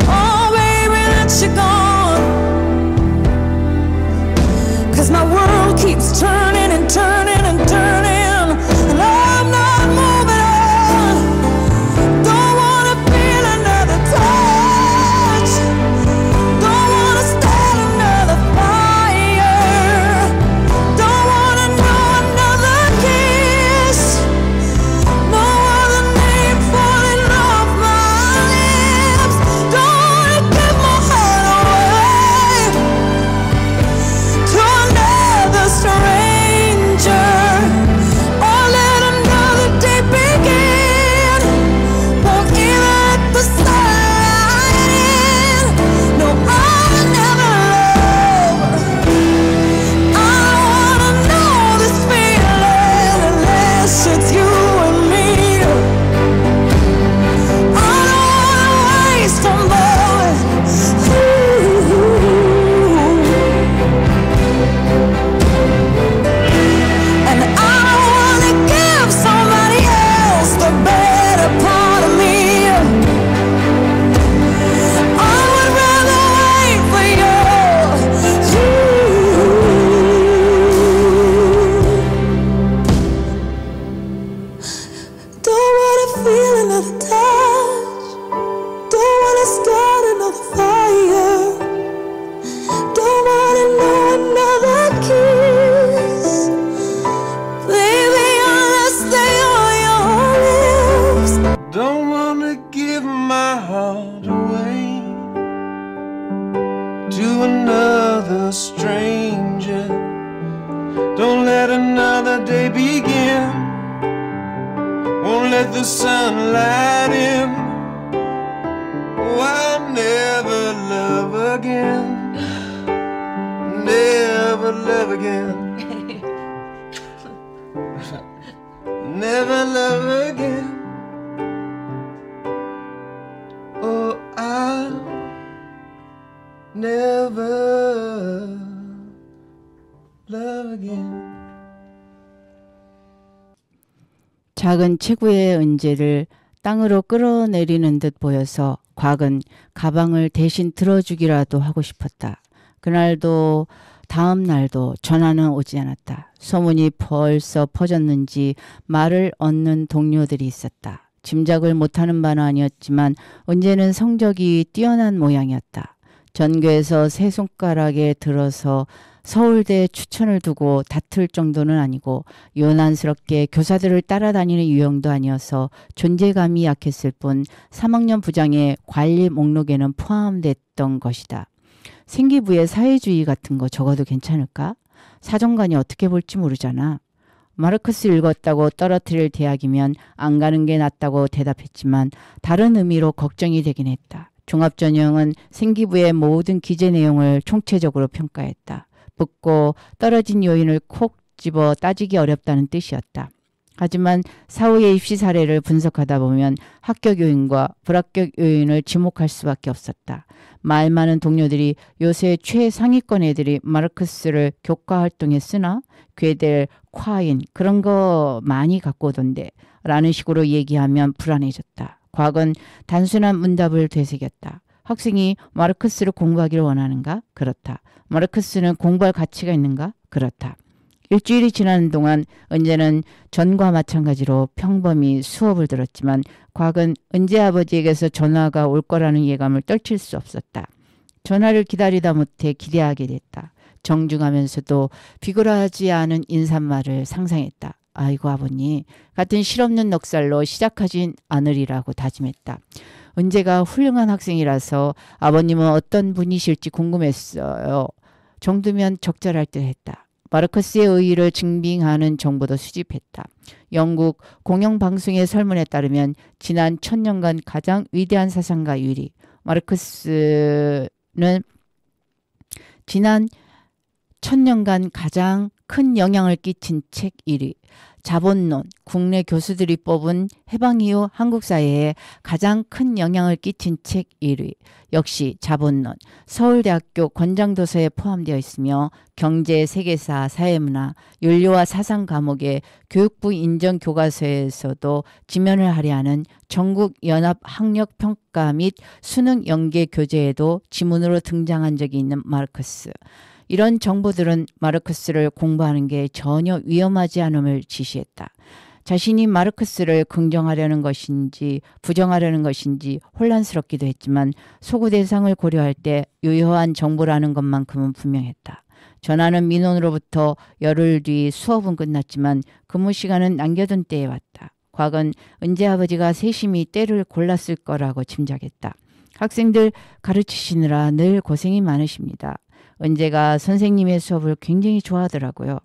Oh baby, that you're gone. 'Cause my world keeps turning and turning and turning, and I'm not moving. Don't let another day begin. Won't let the sun light in. Oh, I'll never love again. Never love again. Never love again. Oh, I'll never love again. 작은 체구의 은재를 땅으로 끌어내리는 듯 보여서 곽은 가방을 대신 들어주기라도 하고 싶었다. 그날도 다음 날도 전화는 오지 않았다. 소문이 벌써 퍼졌는지 말을 얻는 동료들이 있었다. 짐작을 못하는 바는 아니었지만 은재는 성적이 뛰어난 모양이었다. 전교에서 세 손가락에 들어서 서울대 추천을 두고 다툴 정도는 아니고 요난스럽게 교사들을 따라다니는 유형도 아니어서 존재감이 약했을 뿐 3학년 부장의 관리 목록에는 포함됐던 것이다. 생기부에 사회주의 같은 거 적어도 괜찮을까? 사정관이 어떻게 볼지 모르잖아. 마르크스 읽었다고 떨어뜨릴 대학이면 안 가는 게 낫다고 대답했지만 다른 의미로 걱정이 되긴 했다. 종합전형은 생기부의 모든 기재 내용을 총체적으로 평가했다. 붙고 떨어진 요인을 콕 집어 따지기 어렵다는 뜻이었다. 하지만 사후의 입시 사례를 분석하다 보면 합격 요인과 불합격 요인을 지목할 수밖에 없었다. 말 많은 동료들이 요새 최상위권 애들이 마르크스를 교과 활동에 쓰나? 괴델, 콰인 그런 거 많이 갖고 오던데 라는 식으로 얘기하면 불안해졌다. 곽은 단순한 문답을 되새겼다. 학생이 마르크스를 공부하기를 원하는가? 그렇다. 마르크스는 공부할 가치가 있는가? 그렇다. 일주일이 지나는 동안 은재는 전과 마찬가지로 평범히 수업을 들었지만 곽은 은재 아버지에게서 전화가 올 거라는 예감을 떨칠 수 없었다. 전화를 기다리다 못해 기대하게 됐다. 정중하면서도 비굴하지 않은 인사말을 상상했다. 아이고 아버님 같은 실없는 넉살로 시작하진 않으리라고 다짐했다. 은재가 훌륭한 학생이라서 아버님은 어떤 분이실지 궁금했어요. 정도면 적절할 듯 했다. 마르크스의 의의를 증빙하는 정보도 수집했다. 영국 공영방송의 설문에 따르면 지난 1000년간 가장 위대한 사상가 1위. 마르크스는 지난 1000년간 가장 큰 영향을 끼친 책 1위. 자본론, 국내 교수들이 뽑은 해방 이후 한국 사회에 가장 큰 영향을 끼친 책 1위. 역시 자본론, 서울대학교 권장도서에 포함되어 있으며 경제, 세계사, 사회문화, 윤리와 사상 과목의 교육부 인정 교과서에서도 지면을 할애하는 전국 연합 학력 평가 및 수능 연계 교재에도 지문으로 등장한 적이 있는 마르크스. 이런 정보들은 마르크스를 공부하는 게 전혀 위험하지 않음을 지시했다. 자신이 마르크스를 긍정하려는 것인지 부정하려는 것인지 혼란스럽기도 했지만 소구 대상을 고려할 때 유효한 정보라는 것만큼은 분명했다. 전화는 민원으로부터 열흘 뒤 수업은 끝났지만 근무 시간은 남겨둔 때에 왔다. 곽은 은재 아버지가 세심히 때를 골랐을 거라고 짐작했다. 학생들 가르치시느라 늘 고생이 많으십니다. 은재가 선생님의 수업을 굉장히 좋아하더라고요.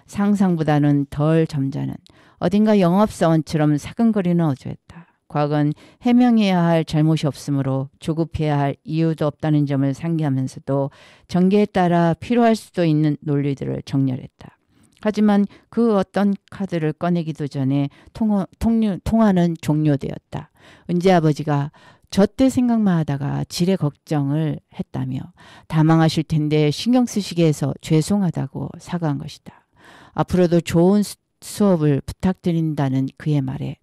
상상보다는 덜 점잖은 어딘가 영업사원처럼 사근거리는 어조였다. 곽은 해명해야 할 잘못이 없으므로 조급해야 할 이유도 없다는 점을 상기하면서도 전개에 따라 필요할 수도 있는 논리들을 정렬했다. 하지만 그 어떤 카드를 꺼내기도 전에 통화는 종료되었다. 은재 아버지가 저 때 생각만 하다가 지레 걱정을 했다며 다망하실 텐데 신경 쓰시게 해서 죄송하다고 사과한 것이다. 앞으로도 좋은 수업을 부탁드린다는 그의 말에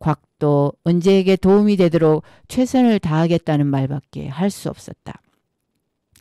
곽도 은재에게 도움이 되도록 최선을 다하겠다는 말밖에 할 수 없었다.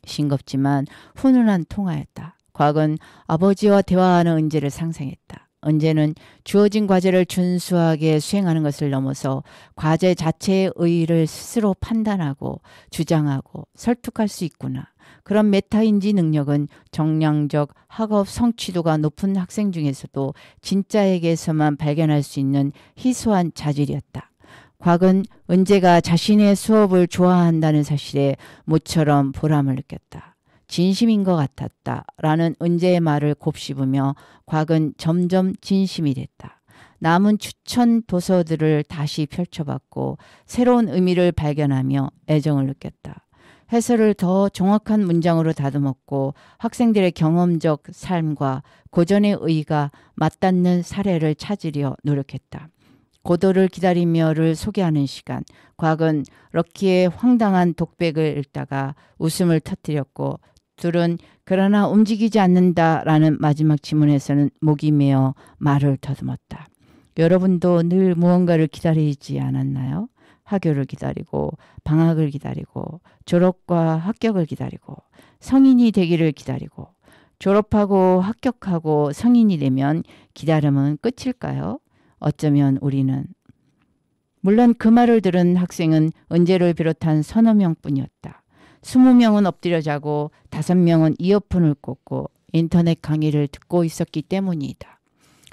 싱겁지만 훈훈한 통화였다. 곽은 아버지와 대화하는 은재를 상상했다. 은재는 주어진 과제를 준수하게 수행하는 것을 넘어서 과제 자체의 의의를 스스로 판단하고 주장하고 설득할 수 있구나. 그런 메타인지 능력은 정량적 학업 성취도가 높은 학생 중에서도 진짜에게서만 발견할 수 있는 희소한 자질이었다. 곽은 은재가 자신의 수업을 좋아한다는 사실에 모처럼 보람을 느꼈다. 진심인 것 같았다 라는 은재의 말을 곱씹으며 곽은 점점 진심이 됐다. 남은 추천 도서들을 다시 펼쳐봤고 새로운 의미를 발견하며 애정을 느꼈다. 해설을 더 정확한 문장으로 다듬었고 학생들의 경험적 삶과 고전의 의의가 맞닿는 사례를 찾으려 노력했다. 고도를 기다리며를 소개하는 시간. 곽은 럭키의 황당한 독백을 읽다가 웃음을 터뜨렸고 둘은 그러나 움직이지 않는다라는 마지막 지문에서는 목이 메어 말을 더듬었다. 여러분도 늘 무언가를 기다리지 않았나요? 학교를 기다리고 방학을 기다리고 졸업과 합격을 기다리고 성인이 되기를 기다리고 졸업하고 합격하고 성인이 되면 기다림은 끝일까요? 어쩌면 우리는 물론 그 말을 들은 학생은 은재를 비롯한 서너 명뿐이었다. 20명은 엎드려 자고 5명은 이어폰을 꽂고 인터넷 강의를 듣고 있었기 때문이다.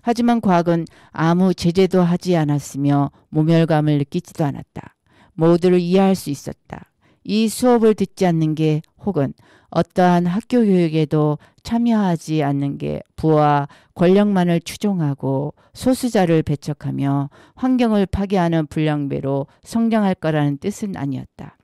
하지만 곽은 아무 제재도 하지 않았으며 모멸감을 느끼지도 않았다. 모두를 이해할 수 있었다. 이 수업을 듣지 않는 게 혹은 어떠한 학교 교육에도 참여하지 않는 게 부와 권력만을 추종하고 소수자를 배척하며 환경을 파괴하는 불량배로 성장할 거라는 뜻은 아니었다.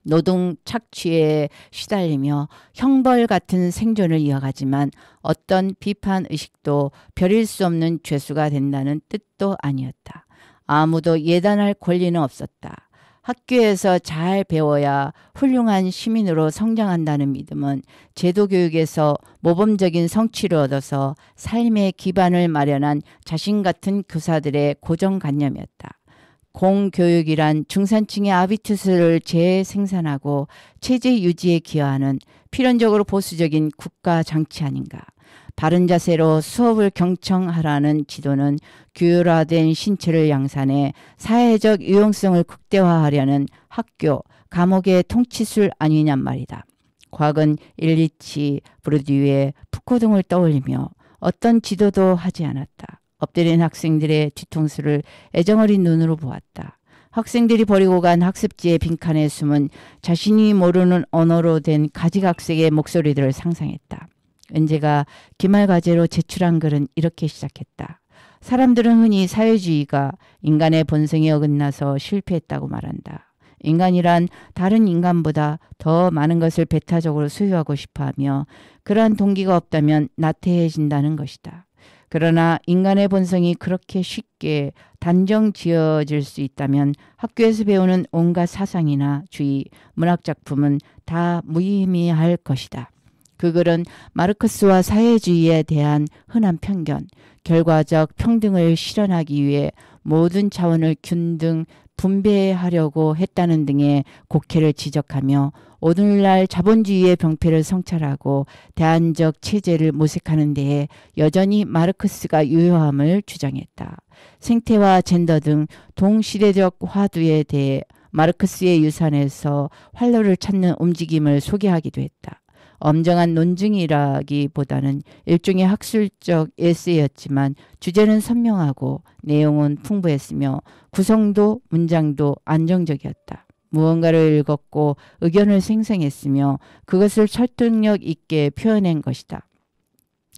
노동 착취에 시달리며 형벌 같은 생존을 이어가지만 어떤 비판 의식도 벼릴 수 없는 죄수가 된다는 뜻도 아니었다. 아무도 예단할 권리는 없었다. 학교에서 잘 배워야 훌륭한 시민으로 성장한다는 믿음은 제도 교육에서 모범적인 성취를 얻어서 삶의 기반을 마련한 자신 같은 교사들의 고정관념이었다. 공교육이란 중산층의 아비투스를 재생산하고 체제 유지에 기여하는 필연적으로 보수적인 국가 장치 아닌가. 바른 자세로 수업을 경청하라는 지도는 규율화된 신체를 양산해 사회적 유용성을 극대화하려는 학교, 감옥의 통치술 아니냔 말이다. 곽은 일리치, 브루디유의 푸코 등을 떠올리며 어떤 지도도 하지 않았다. 엎드린 학생들의 뒤통수를 애정어린 눈으로 보았다. 학생들이 버리고 간 학습지의 빈칸에 숨은 자신이 모르는 언어로 된 가지각색의 목소리들을 상상했다. 은재가 기말과제로 제출한 글은 이렇게 시작했다. 사람들은 흔히 사회주의가 인간의 본성에 어긋나서 실패했다고 말한다. 인간이란 다른 인간보다 더 많은 것을 배타적으로 소유하고 싶어하며 그러한 동기가 없다면 나태해진다는 것이다. 그러나 인간의 본성이 그렇게 쉽게 단정 지어질 수 있다면 학교에서 배우는 온갖 사상이나 주의, 문학작품은 다 무의미할 것이다. 그 글은 마르크스와 사회주의에 대한 흔한 편견, 결과적 평등을 실현하기 위해 모든 차원을 균등 분배하려고 했다는 등의 곡해를 지적하며 오늘날 자본주의의 병폐를 성찰하고 대안적 체제를 모색하는 데에 여전히 마르크스가 유효함을 주장했다. 생태와 젠더 등 동시대적 화두에 대해 마르크스의 유산에서 활로를 찾는 움직임을 소개하기도 했다. 엄정한 논증이라기보다는 일종의 학술적 에세이였지만 주제는 선명하고 내용은 풍부했으며 구성도 문장도 안정적이었다. 무언가를 읽었고 의견을 생성했으며 그것을 설득력 있게 표현한 것이다.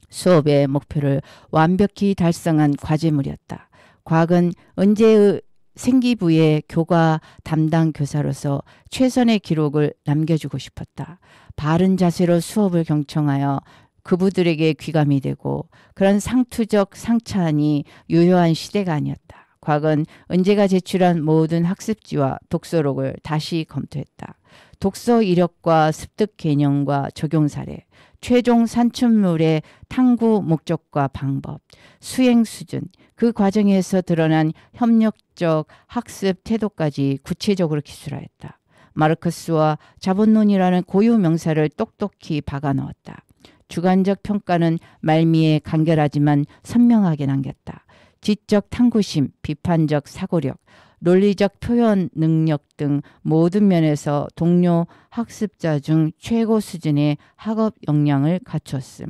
수업의 목표를 완벽히 달성한 과제물이었다. 곽은 은재의 생기부의 교과 담당 교사로서 최선의 기록을 남겨주고 싶었다. 바른 자세로 수업을 경청하여 그부들에게 귀감이 되고 그런 상투적 상찬이 유효한 시대가 아니었다. 곽은 은재가 제출한 모든 학습지와 독서록을 다시 검토했다. 독서 이력과 습득 개념과 적용 사례, 최종 산출물의 탐구 목적과 방법, 수행 수준, 그 과정에서 드러난 협력적 학습 태도까지 구체적으로 기술하였다. 마르크스와 자본론이라는 고유 명사를 똑똑히 박아 넣었다. 주관적 평가는 말미에 간결하지만 선명하게 남겼다. 지적 탐구심, 비판적 사고력, 논리적 표현 능력 등 모든 면에서 동료 학습자 중 최고 수준의 학업 역량을 갖췄음.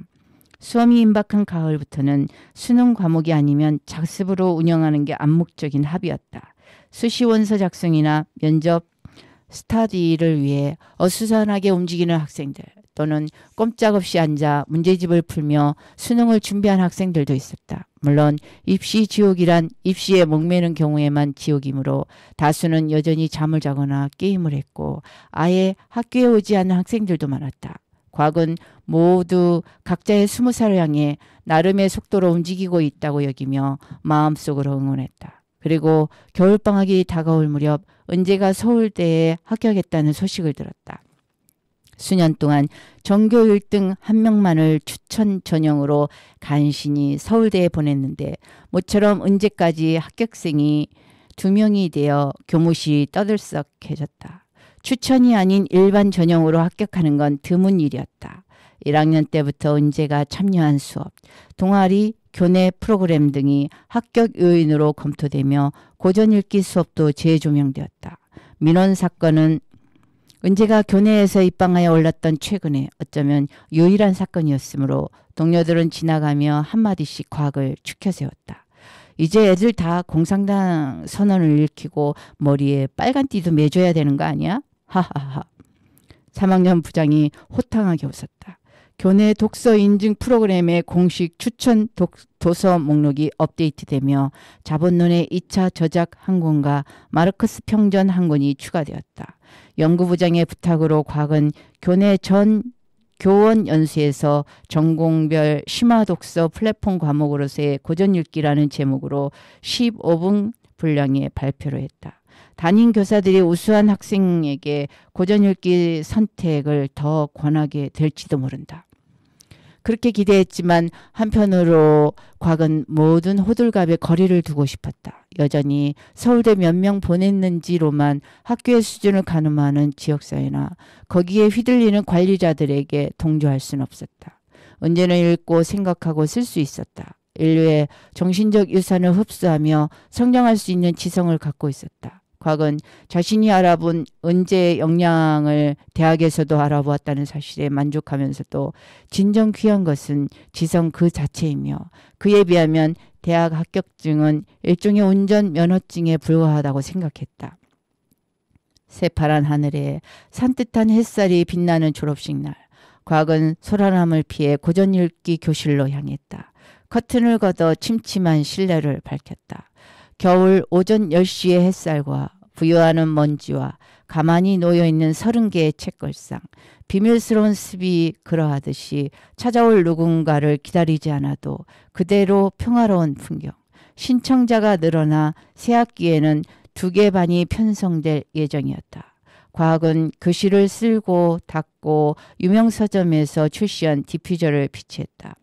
수험이 임박한 가을부터는 수능 과목이 아니면 작습으로 운영하는 게 암묵적인 합의였다. 수시 원서 작성이나 면접 스터디를 위해 어수선하게 움직이는 학생들, 또는 꼼짝없이 앉아 문제집을 풀며 수능을 준비한 학생들도 있었다. 물론 입시 지옥이란 입시에 목매는 경우에만 지옥이므로 다수는 여전히 잠을 자거나 게임을 했고 아예 학교에 오지 않는 학생들도 많았다. 과학은 모두 각자의 20살을 향해 나름의 속도로 움직이고 있다고 여기며 마음속으로 응원했다. 그리고 겨울방학이 다가올 무렵 은재가 서울대에 합격했다는 소식을 들었다. 수년 동안 전교 1등 한 명만을 추천 전형으로 간신히 서울대에 보냈는데 모처럼 은재까지 합격생이 2명이 되어 교무실이 떠들썩해졌다. 추천이 아닌 일반 전형으로 합격하는 건 드문 일이었다. 1학년 때부터 은재가 참여한 수업, 동아리, 교내 프로그램 등이 합격 요인으로 검토되며 고전 읽기 수업도 재조명되었다. 민원 사건은 은재가 교내에서 입방하여 올랐던 최근에 어쩌면 유일한 사건이었으므로 동료들은 지나가며 한마디씩 과학을 추켜세웠다. 이제 애들 다 공산당 선언을 읽히고 머리에 빨간 띠도 매줘야 되는 거 아니야? 하하하. 3학년 부장이 호탕하게 웃었다. 교내 독서 인증 프로그램의 공식 추천 도서 목록이 업데이트되며 자본론의 2차 저작 한 권과 마르크스 평전 한 권이 추가되었다. 연구부장의 부탁으로 과학은 교내 전 교원 연수에서 전공별 심화 독서 플랫폼 과목으로서의 고전 읽기라는 제목으로 15분 분량의 발표를 했다. 담임 교사들이 우수한 학생에게 고전 읽기 선택을 더 권하게 될지도 모른다. 그렇게 기대했지만 한편으로 과학은 모든 호들갑에 거리를 두고 싶었다. 여전히 서울대 몇 명 보냈는지로만 학교의 수준을 가늠하는 지역사회나 거기에 휘둘리는 관리자들에게 동조할 수는 없었다. 언제는 읽고 생각하고 쓸 수 있었다. 인류의 정신적 유산을 흡수하며 성장할 수 있는 지성을 갖고 있었다. 과학은 자신이 알아본 은재의 역량을 대학에서도 알아보았다는 사실에 만족하면서도 진정 귀한 것은 지성 그 자체이며 그에 비하면 대학 합격증은 일종의 운전 면허증에 불과하다고 생각했다. 새파란 하늘에 산뜻한 햇살이 빛나는 졸업식 날, 과학은 소란함을 피해 고전 읽기 교실로 향했다. 커튼을 걷어 침침한 실내를 밝혔다. 겨울 오전 10시의 햇살과 부유하는 먼지와 가만히 놓여있는 30개의 책걸상, 비밀스러운 습이 그러하듯이 찾아올 누군가를 기다리지 않아도 그대로 평화로운 풍경. 신청자가 늘어나 새 학기에는 2개 반이 편성될 예정이었다. 과학은 교실을 쓸고 닦고 유명 서점에서 출시한 디퓨저를 비치했다.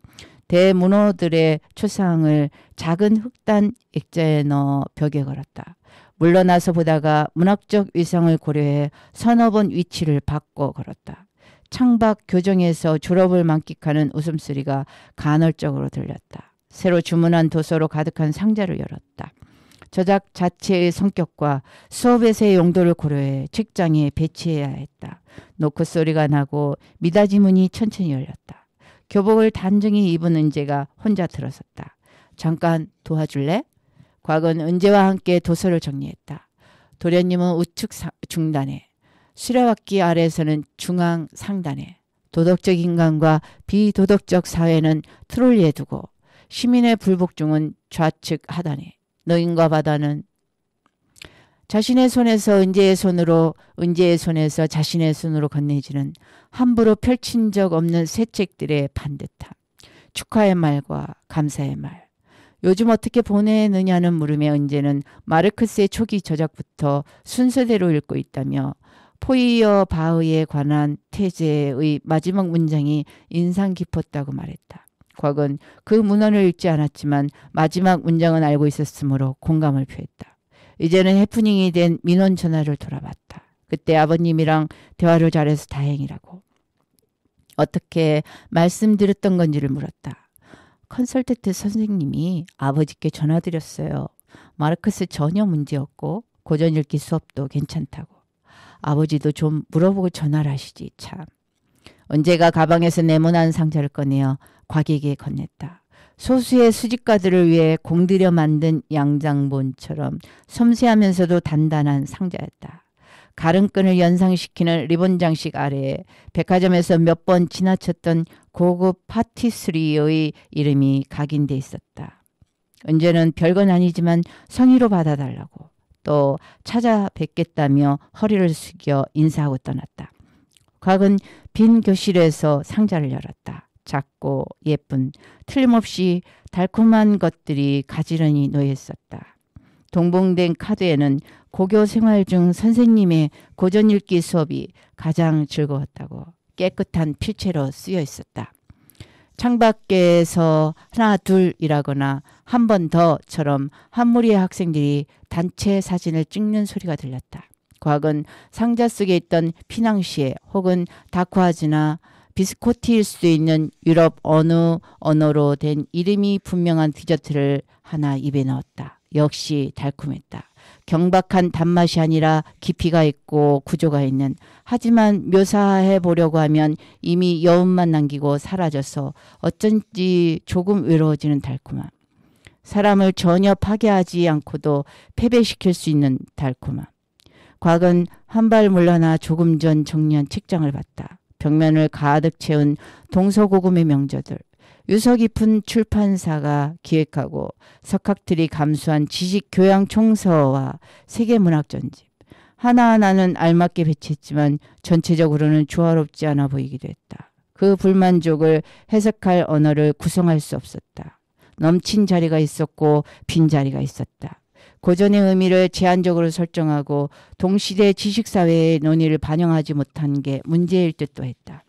대문호들의 초상을 작은 흑단 액자에 넣어 벽에 걸었다. 물러나서 보다가 문학적 위상을 고려해 서너 번 위치를 바꿔 걸었다. 창밖 교정에서 졸업을 만끽하는 웃음소리가 간헐적으로 들렸다. 새로 주문한 도서로 가득한 상자를 열었다. 저작 자체의 성격과 수업에서의 용도를 고려해 책장에 배치해야 했다. 노크 소리가 나고 미닫이 문이 천천히 열렸다. 교복을 단정히 입은 은재가 혼자 들어섰다. 잠깐 도와줄래? 과학은 은재와 함께 도서를 정리했다. 도련님은 우측 중단에, 수레바퀴 아래에서는 중앙 상단에, 도덕적 인간과 비도덕적 사회는 트롤리에 두고, 시민의 불복종은 좌측 하단에, 너인과 바다는 자신의 손에서 은재의 손으로, 은재의 손에서 자신의 손으로 건네지는 함부로 펼친 적 없는 새 책들의 반듯함, 축하의 말과 감사의 말. 요즘 어떻게 보내느냐는 물음에 은재는 마르크스의 초기 저작부터 순서대로 읽고 있다며 포이어 바흐에 관한 태제의 마지막 문장이 인상 깊었다고 말했다. 과거는 그 문헌을 읽지 않았지만 마지막 문장은 알고 있었으므로 공감을 표했다. 이제는 해프닝이 된 민원 전화를 돌아봤다. 그때 아버님이랑 대화를 잘해서 다행이라고. 어떻게 말씀드렸던 건지를 물었다. 컨설턴트 선생님이 아버지께 전화드렸어요. 마르크스 전혀 문제없고 고전 읽기 수업도 괜찮다고. 아버지도 좀 물어보고 전화를 하시지 참. 은재가 가방에서 네모난 상자를 꺼내어 과객에게 건넸다. 소수의 수집가들을 위해 공들여 만든 양장본처럼 섬세하면서도 단단한 상자였다. 가름끈을 연상시키는 리본 장식 아래에 백화점에서 몇 번 지나쳤던 고급 파티스리의 이름이 각인돼 있었다. 은재는 별건 아니지만 성의로 받아달라고 또 찾아뵙겠다며 허리를 숙여 인사하고 떠났다. 곽은 빈 교실에서 상자를 열었다. 작고 예쁜 틀림없이 달콤한 것들이 가지런히 놓여 있었다. 동봉된 카드에는 고교 생활 중 선생님의 고전 읽기 수업이 가장 즐거웠다고 깨끗한 필체로 쓰여 있었다. 창밖에서 하나 둘이라거나 한 번 더처럼 한 무리의 학생들이 단체 사진을 찍는 소리가 들렸다. 곽은 상자 속에 있던 피낭시에 혹은 다쿠아즈나 비스코티일 수도 있는 유럽 어느 언어로 된 이름이 분명한 디저트를 하나 입에 넣었다. 역시 달콤했다. 경박한 단맛이 아니라 깊이가 있고 구조가 있는, 하지만 묘사해 보려고 하면 이미 여운만 남기고 사라져서 어쩐지 조금 외로워지는 달콤함. 사람을 전혀 파괴하지 않고도 패배시킬 수 있는 달콤함. 곽은 한 발 물러나 조금 전 정리한 책장을 봤다. 벽면을 가득 채운 동서고금의 명저들. 유서 깊은 출판사가 기획하고 석학들이 감수한 지식교양총서와 세계문학전집. 하나하나는 알맞게 배치했지만 전체적으로는 조화롭지 않아 보이기도 했다. 그 불만족을 해석할 언어를 구성할 수 없었다. 넘친 자리가 있었고 빈 자리가 있었다. 고전의 의미를 제한적으로 설정하고 동시대 지식사회의 논의를 반영하지 못한 게 문제일 듯도 했다.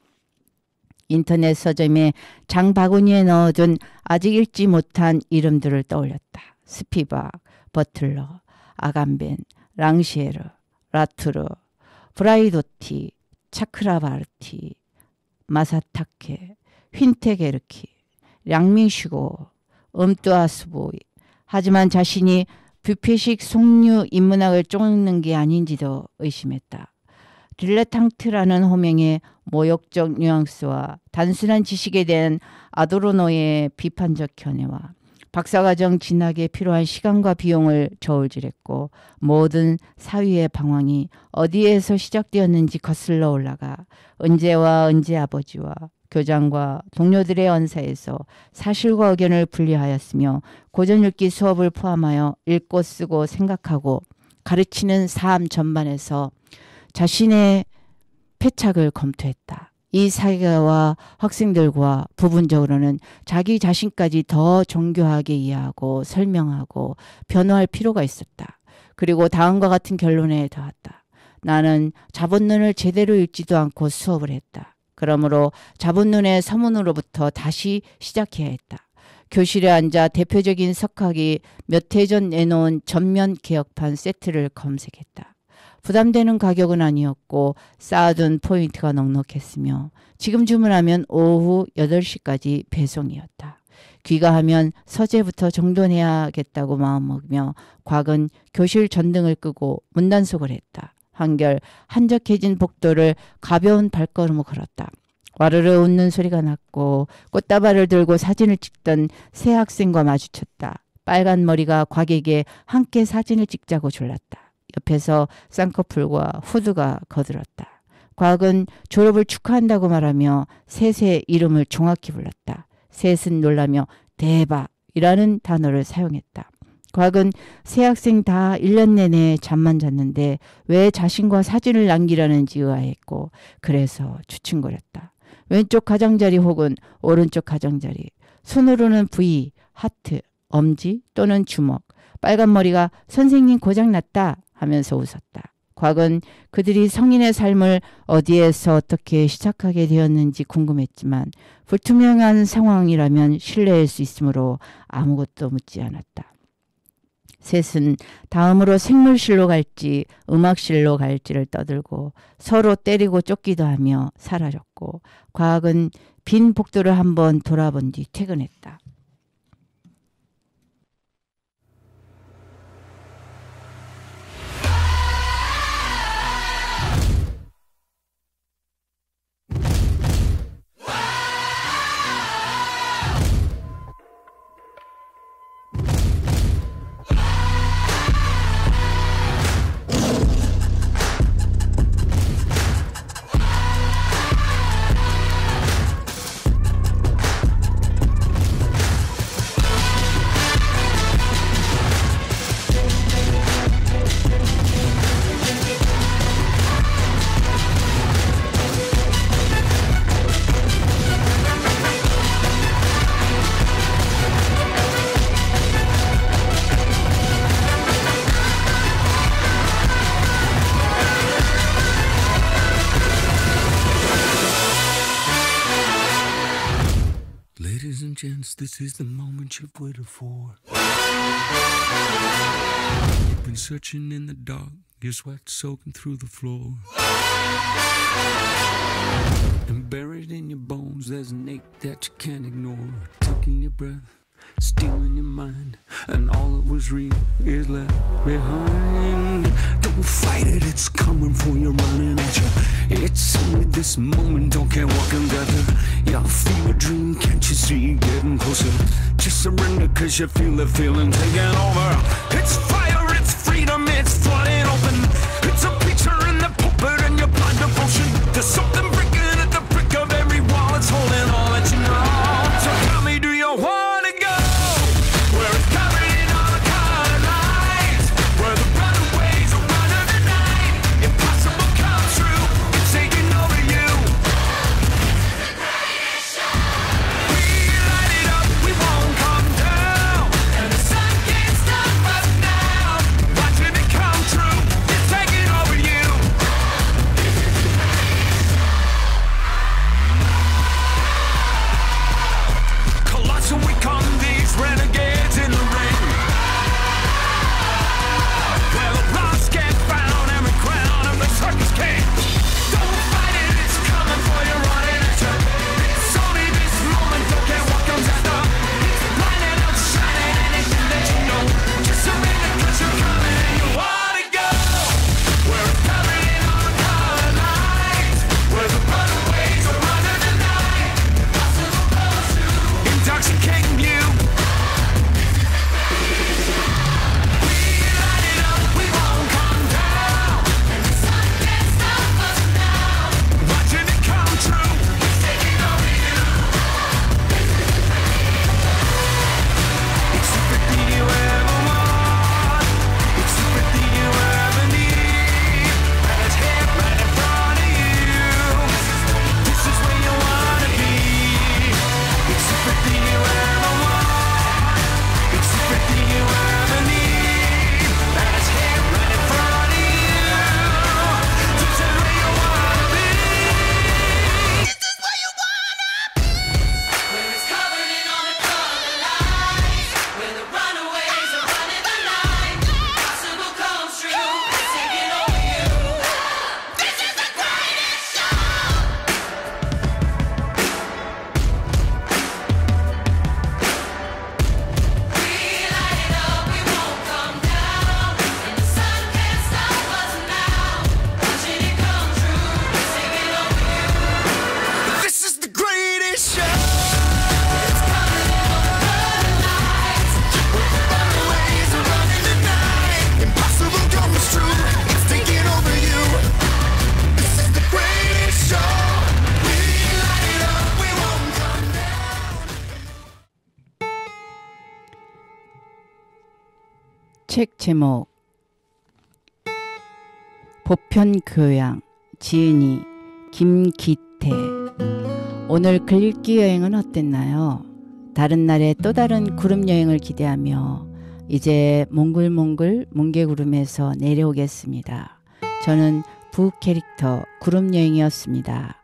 인터넷 서점에 장바구니에 넣어둔 아직 읽지 못한 이름들을 떠올렸다. 스피박, 버틀러, 아감벤, 랑시에르, 라투르, 브라이도티, 차크라바르티, 마사타케, 휜테게르키, 량밍슈고, 음뚜아스보이. 하지만 자신이 뷔페식 속류 인문학을 쫓는 게 아닌지도 의심했다. 딜레탕트라는 호명의 모욕적 뉘앙스와 단순한 지식에 대한 아도르노의 비판적 견해와 박사과정 진학에 필요한 시간과 비용을 저울질했고 모든 사위의 방황이 어디에서 시작되었는지 거슬러 올라가 은재와 은재 아버지와 교장과 동료들의 언사에서 사실과 의견을 분리하였으며 고전 읽기 수업을 포함하여 읽고 쓰고 생각하고 가르치는 삶 전반에서 자신의 패착을 검토했다. 이 사회와 학생들과 부분적으로는 자기 자신까지 더 정교하게 이해하고 설명하고 변호할 필요가 있었다. 그리고 다음과 같은 결론에 더했다. 나는 자본론을 제대로 읽지도 않고 수업을 했다. 그러므로 자본론의 서문으로부터 다시 시작해야 했다. 교실에 앉아 대표적인 석학이 몇 해 전 내놓은 전면 개혁판 세트를 검색했다. 부담되는 가격은 아니었고 쌓아둔 포인트가 넉넉했으며 지금 주문하면 오후 8시까지 배송이었다. 귀가하면 서재부터 정돈해야겠다고 마음먹으며 곽은 교실 전등을 끄고 문단속을 했다. 한결 한적해진 복도를 가벼운 발걸음으로 걸었다. 와르르 웃는 소리가 났고 꽃다발을 들고 사진을 찍던 새 학생과 마주쳤다. 빨간 머리가 곽에게 함께 사진을 찍자고 졸랐다. 옆에서 쌍꺼풀과 후드가 거들었다. 곽은 졸업을 축하한다고 말하며 셋의 이름을 정확히 불렀다. 셋은 놀라며 대박이라는 단어를 사용했다. 곽은 새 학생 다 1년 내내 잠만 잤는데 왜 자신과 사진을 남기라는지 의아했고 그래서 주춤거렸다. 왼쪽 가장자리 혹은 오른쪽 가장자리, 손으로는 V, 하트, 엄지 또는 주먹. 빨간 머리가 선생님 고장났다 하면서 웃었다. 곽은 그들이 성인의 삶을 어디에서 어떻게 시작하게 되었는지 궁금했지만 불투명한 상황이라면 신뢰할 수 있으므로 아무것도 묻지 않았다. 셋은 다음으로 생물실로 갈지 음악실로 갈지를 떠들고 서로 때리고 쫓기도 하며 사라졌고 곽은 빈 복도를 한번 돌아본 뒤 퇴근했다. guess this is the moment you've waited for. You've been searching in the dark, your sweat soaking through the floor. And buried in your bones, there's an ache that you can't ignore. Taking your breath, stealing your mind, and all that was real is left behind. Don't fight it, it's coming for you, running at you. It's only this moment, don't care what can gather. You feel a dream, can't you see it getting closer? Just surrender, cause you feel the feeling taking over. It's fire, it's freedom, it's flying open. It's a picture in the pulpit and your blind devotion. There's something breaking at the brick of every wall, it's holding all that you know. So tell me, do you want to go? Where it's covered in all the colored lights, where the runaways are running the night. Impossible comes true, it's taking over you. We light it up, we won't come down, and the sun can't stop us now. Watching it come true, it's taking over you. Colossal, we come, these renegades in the ring. Where the lost get found and the crown of the circus king. Don't fight it, it's coming for you, running at you. It's only this moment, don't care what comes after. It's blinding, outshining anything that you know. Just surrender, cause you're coming and you wanna go. Where it's covered in all the colored lights, where the runaways are running the night. Impossible comes true, intoxicating you. We light it up, we won't come down, and the sun can't stop us now. Watching it come true, it's taking over you. It's everything you ever want, it's everything you ever need, and it's here right in front of you. This is where you wanna be. It's everything you ever want, it's everything you ever need, and it's here right in front of you. This is where you wanna be. This is where you wanna be. Where it's covered in all the colored lights, where the runaways are running the night. Impossible comes true, it's taking over you. This is the greatest show. We light it up, we won't come down, and the sun can't stop us now. Watching it come true, it's taking over you. This is the greatest show. It's covered in all the colored lights, where the runaways are running the night. Impossible comes true, it's taking over you. This is the greatest show. We light it up, we won't come down. 책 제목 보편교양 지은이 김기태. 오늘 글읽기 여행은 어땠나요? 다른 날에 또 다른 구름 여행을 기대하며 이제 몽글몽글 뭉게구름에서 내려오겠습니다. 저는 부 캐릭터 구름 여행이었습니다.